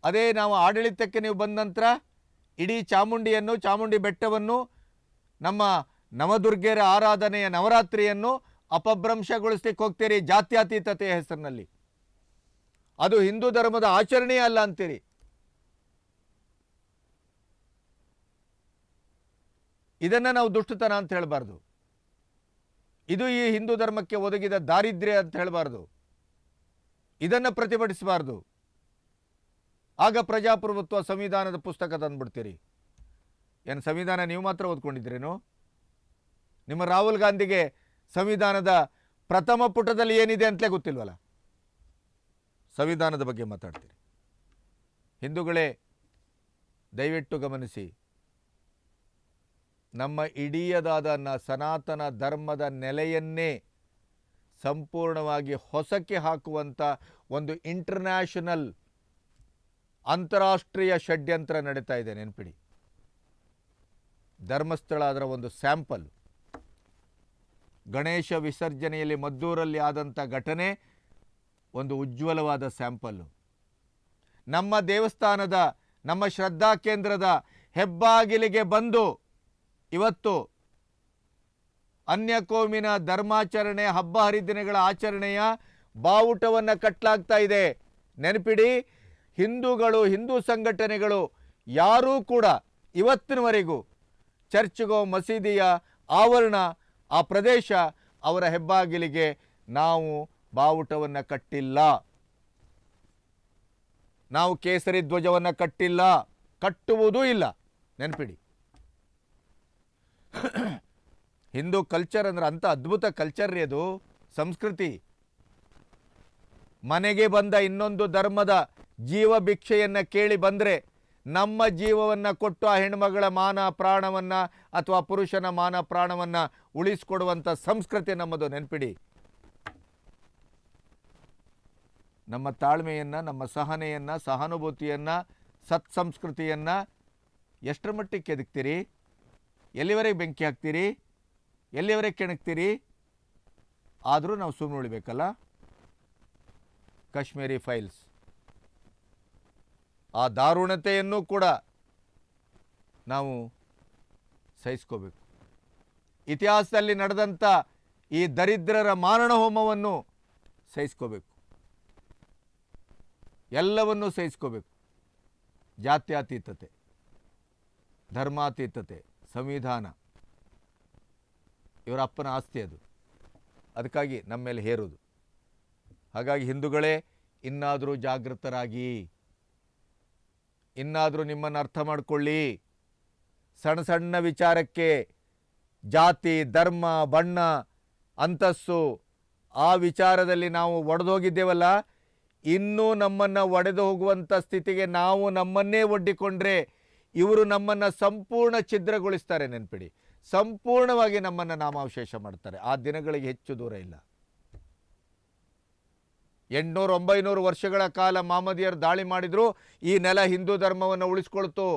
ಅದೇ ನಾವು ಆಡಳಿತಕ್ಕೆ ನೀವು ಬಂದ ನಂತರ ಇಡೀ ಚಾಮುಂಡಿಯನ್ನು, ಚಾಮುಂಡಿ ಬೆಟ್ಟವನ್ನು, ನಮ್ಮ ನವದುರ್ಗೆಯರ ಆರಾಧನೆಯ ನವರಾತ್ರಿಯನ್ನು ಅಪಭ್ರಂಶಗೊಳಿಸ್ಲಿಕ್ಕೆ ಹೋಗ್ತೀರಿ ಜಾತ್ಯತೀತತೆಯ ಹೆಸರಿನಲ್ಲಿ. ಅದು ಹಿಂದೂ ಧರ್ಮದ ಆಚರಣೆಯೇ ಅಲ್ಲ ಅಂತೀರಿ. ಇದನ್ನು ನಾವು ದುಷ್ಟತನ ಅಂತ ಹೇಳಬಾರ್ದು. ಇದು ಈ ಹಿಂದೂ ಧರ್ಮಕ್ಕೆ ಒದಗಿದ ದಾರಿದ್ರ್ಯ ಅಂತ ಹೇಳಬಾರ್ದು. ಇದನ್ನು ಪ್ರತಿಭಟಿಸಬಾರ್ದು. ಆಗ ಪ್ರಜಾಪ್ರಭುತ್ವ ಸಂವಿಧಾನದ ಪುಸ್ತಕ ತಂದುಬಿಡ್ತೀರಿ. ಏನು ಸಂವಿಧಾನ ನೀವು ಮಾತ್ರ ಓದ್ಕೊಂಡಿದ್ರೇನು? ನಿಮ್ಮ ರಾಹುಲ್ ಗಾಂಧಿಗೆ ಸಂವಿಧಾನದ ಪ್ರಥಮ ಪುಟದಲ್ಲಿ ಏನಿದೆ ಅಂತಲೇ ಗೊತ್ತಿಲ್ವಲ್ಲ. ಸಂವಿಧಾನದ ಬಗ್ಗೆ ಮಾತಾಡ್ತೀರಿ. ಹಿಂದೂಗಳೇ, ದಯವಿಟ್ಟು ಗಮನಿಸಿ. ನಮ್ಮ ಇಡೀದಾದ ಸನಾತನ ಧರ್ಮದ ನೆಲೆಯನ್ನೇ ಸಂಪೂರ್ಣವಾಗಿ ಹೊಸಕ್ಕೆ ಹಾಕುವಂಥ ಒಂದು ಇಂಟರ್ನ್ಯಾಷನಲ್, ಅಂತಾರಾಷ್ಟ್ರೀಯ ಷಡ್ಯಂತ್ರ ನಡೀತಾ ಇದೆ. ನೆನಪಿಡಿ, ಧರ್ಮಸ್ಥಳ ಅದರ ಒಂದು ಸ್ಯಾಂಪಲ್. ಗಣೇಶ ವಿಸರ್ಜನೆಯಲ್ಲಿ ಮದ್ದೂರಲ್ಲಿ ಆದಂಥ ಘಟನೆ ಒಂದು ಉಜ್ವಲವಾದ ಸ್ಯಾಂಪಲ್ಲು. ನಮ್ಮ ದೇವಸ್ಥಾನದ, ನಮ್ಮ ಶ್ರದ್ಧಾ ಕೇಂದ್ರದ ಹೆಬ್ಬಾಗಿಲಿಗೆ ಬಂದು ಇವತ್ತು ಅನ್ಯ ಕೋಮಿನ ಧರ್ಮಾಚರಣೆ, ಹಬ್ಬ ಹರಿದಿನಗಳ ಆಚರಣೆಯ ಬಾವುಟವನ್ನು ಕಟ್ಟಲಾಗ್ತಾ ಇದೆ. ನೆನಪಿಡಿ, ಹಿಂದೂಗಳು, ಹಿಂದೂ ಸಂಘಟನೆಗಳು ಯಾರೂ ಕೂಡ ಇವತ್ತಿನವರೆಗೂ ಚರ್ಚ್ಗೋ, ಮಸೀದಿಯ ಆವರಣ, ಆ ಪ್ರದೇಶ, ಅವರ ಹೆಬ್ಬಾಗಿಲಿಗೆ ನಾವು ಬಾವುಟವನ್ನು ಕಟ್ಟಿಲ್ಲ. ನಾವು ಕೇಸರಿ ಧ್ವಜವನ್ನು ಕಟ್ಟಿಲ್ಲ, ಕಟ್ಟುವುದೂ ಇಲ್ಲ. ನೆನಪಿಡಿ, ಹಿಂದೂ ಕಲ್ಚರ್ ಅಂದ್ರೆ ಅಂಥ ಅದ್ಭುತ ಕಲ್ಚರ್ ರೀ ಅದು, ಸಂಸ್ಕೃತಿ. ಮನೆಗೆ ಬಂದ ಇನ್ನೊಂದು ಧರ್ಮದ ಜೀವ ಭಿಕ್ಷೆಯನ್ನು ಕೇಳಿ ಬಂದರೆ ನಮ್ಮ ಜೀವವನ್ನು ಕೊಟ್ಟು ಆ ಹೆಣ್ಮಗಳ ಮಾನ ಪ್ರಾಣವನ್ನು ಅಥವಾ ಪುರುಷನ ಮಾನ ಪ್ರಾಣವನ್ನು ಉಳಿಸ್ಕೊಡುವಂಥ ಸಂಸ್ಕೃತಿ ನಮ್ಮದು. ನೆನಪಿಡಿ, ನಮ್ಮ ತಾಳ್ಮೆಯನ್ನು, ನಮ್ಮ ಸಹನೆಯನ್ನು, ಸಹಾನುಭೂತಿಯನ್ನು, ಸತ್ಸಂಸ್ಕೃತಿಯನ್ನು ಎಷ್ಟರ ಮಟ್ಟಿಗೆ ಕೆದಕ್ತೀರಿ? ಎಲ್ಲಿವರೆಗೆ ಬೆಂಕಿ ಹಾಕ್ತೀರಿ? ಎಲ್ಲಿವರೆಗೆ ಕೆಣಕ್ತೀರಿ? ಆದರೂ ನಾವು ಸುಮ್ಮನೆ ಉಳಿಬೇಕಲ್ಲ. ಕಾಶ್ಮೀರಿ ಫೈಲ್ಸ್, ಆ ದಾರುಣತೆಯನ್ನು ಕೂಡ ನಾವು ಸಹಿಸ್ಕೋಬೇಕು. ಇತಿಹಾಸದಲ್ಲಿ ನಡೆದಂಥ ಈ ದರಿದ್ರರ ಮಾರಣ ಹೋಮವನ್ನು ಸಹಿಸ್ಕೋಬೇಕು. ಎಲ್ಲವನ್ನೂ ಸಹಿಸ್ಕೋಬೇಕು. ಜಾತ್ಯತೀತತೆ, ಧರ್ಮಾತೀತತೆ, ಸಂವಿಧಾನ ಇವರ ಅಪ್ಪನ ಆಸ್ತಿ ಅದು. ಅದಕ್ಕಾಗಿ ನಮ್ಮ ಮೇಲೆ ಹೇರೋದು. ಹಾಗಾಗಿ ಹಿಂದೂಗಳೇ, ಇನ್ನಾದರೂ ಜಾಗೃತರಾಗಿ, ಇನ್ನಾದರೂ ನಿಮ್ಮನ್ನು ಅರ್ಥ ಮಾಡಿಕೊಳ್ಳಿ. ಸಣ್ಣ ಸಣ್ಣ ವಿಚಾರಕ್ಕೆ ಜಾತಿ, ಧರ್ಮ, ಬಣ್ಣ, ಅಂತಸ್ತು, ಆ ವಿಚಾರದಲ್ಲಿ ನಾವು ಒಡೆದೋಗಿದ್ದೇವಲ್ಲ, ಇನ್ನೂ ನಮ್ಮನ್ನು ಒಡೆದು ಹೋಗುವಂಥ ಸ್ಥಿತಿಗೆ ನಾವು ನಮ್ಮನ್ನೇ ಒಡ್ಡಿಕೊಂಡ್ರೆ ಇವರು ನಮ್ಮನ್ನು ಸಂಪೂರ್ಣ ಛಿದ್ರಗೊಳಿಸ್ತಾರೆ. ನೆನಪಿಡಿ, ಸಂಪೂರ್ಣವಾಗಿ ನಮ್ಮನ್ನು ನಾಮಾವಶೇಷ ಮಾಡ್ತಾರೆ. ಆ ದಿನಗಳಿಗೆ ಹೆಚ್ಚು ದೂರ ಇಲ್ಲ. 800-900 ವರ್ಷಗಳ ಕಾಲ ಮಹಮ್ಮದಿಯರು ದಾಳಿ ಮಾಡಿದ್ರು, ಈ ನೆಲ ಹಿಂದೂ ಧರ್ಮವನ್ನು ಉಳಿಸ್ಕೊಳ್ತು.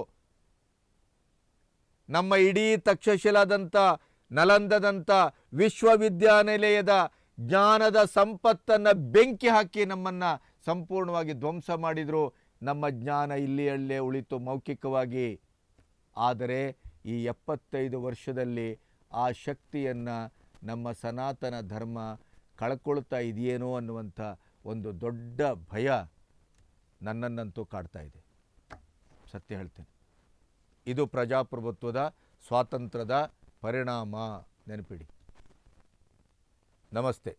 ನಮ್ಮ ಇಡೀ ತಕ್ಷಶಿಲಾದಂಥ, ನಲಂದದಂಥ ವಿಶ್ವವಿದ್ಯಾನಿಲಯದ ಜ್ಞಾನದ ಸಂಪತ್ತನ್ನು ಬೆಂಕಿ ಹಾಕಿ ನಮ್ಮನ್ನು ಸಂಪೂರ್ಣವಾಗಿ ಧ್ವಂಸ ಮಾಡಿದರು. ನಮ್ಮ ಜ್ಞಾನ ಇಲ್ಲಿಯಲ್ಲೇ ಉಳಿತು ಮೌಖಿಕವಾಗಿ. ಆದರೆ ಈ 75 ವರ್ಷದಲ್ಲಿ ಆ ಶಕ್ತಿಯನ್ನು ನಮ್ಮ ಸನಾತನ ಧರ್ಮ ಕಳ್ಕೊಳ್ತಾ ಇದೆಯೇನೋ ಅನ್ನುವಂಥ ಒಂದು ದೊಡ್ಡ ಭಯ ನನ್ನನ್ನಂತೂ ಕಾಡ್ತಾ ಇದೆ. ಸತ್ಯ ಹೇಳ್ತೇನೆ. ಇದು ಪ್ರಜಾಪ್ರಭುತ್ವದ, ಸ್ವಾತಂತ್ರ್ಯದ ಪರಿಣಾಮ. ನೆನಪಿಡಿ. ನಮಸ್ತೆ.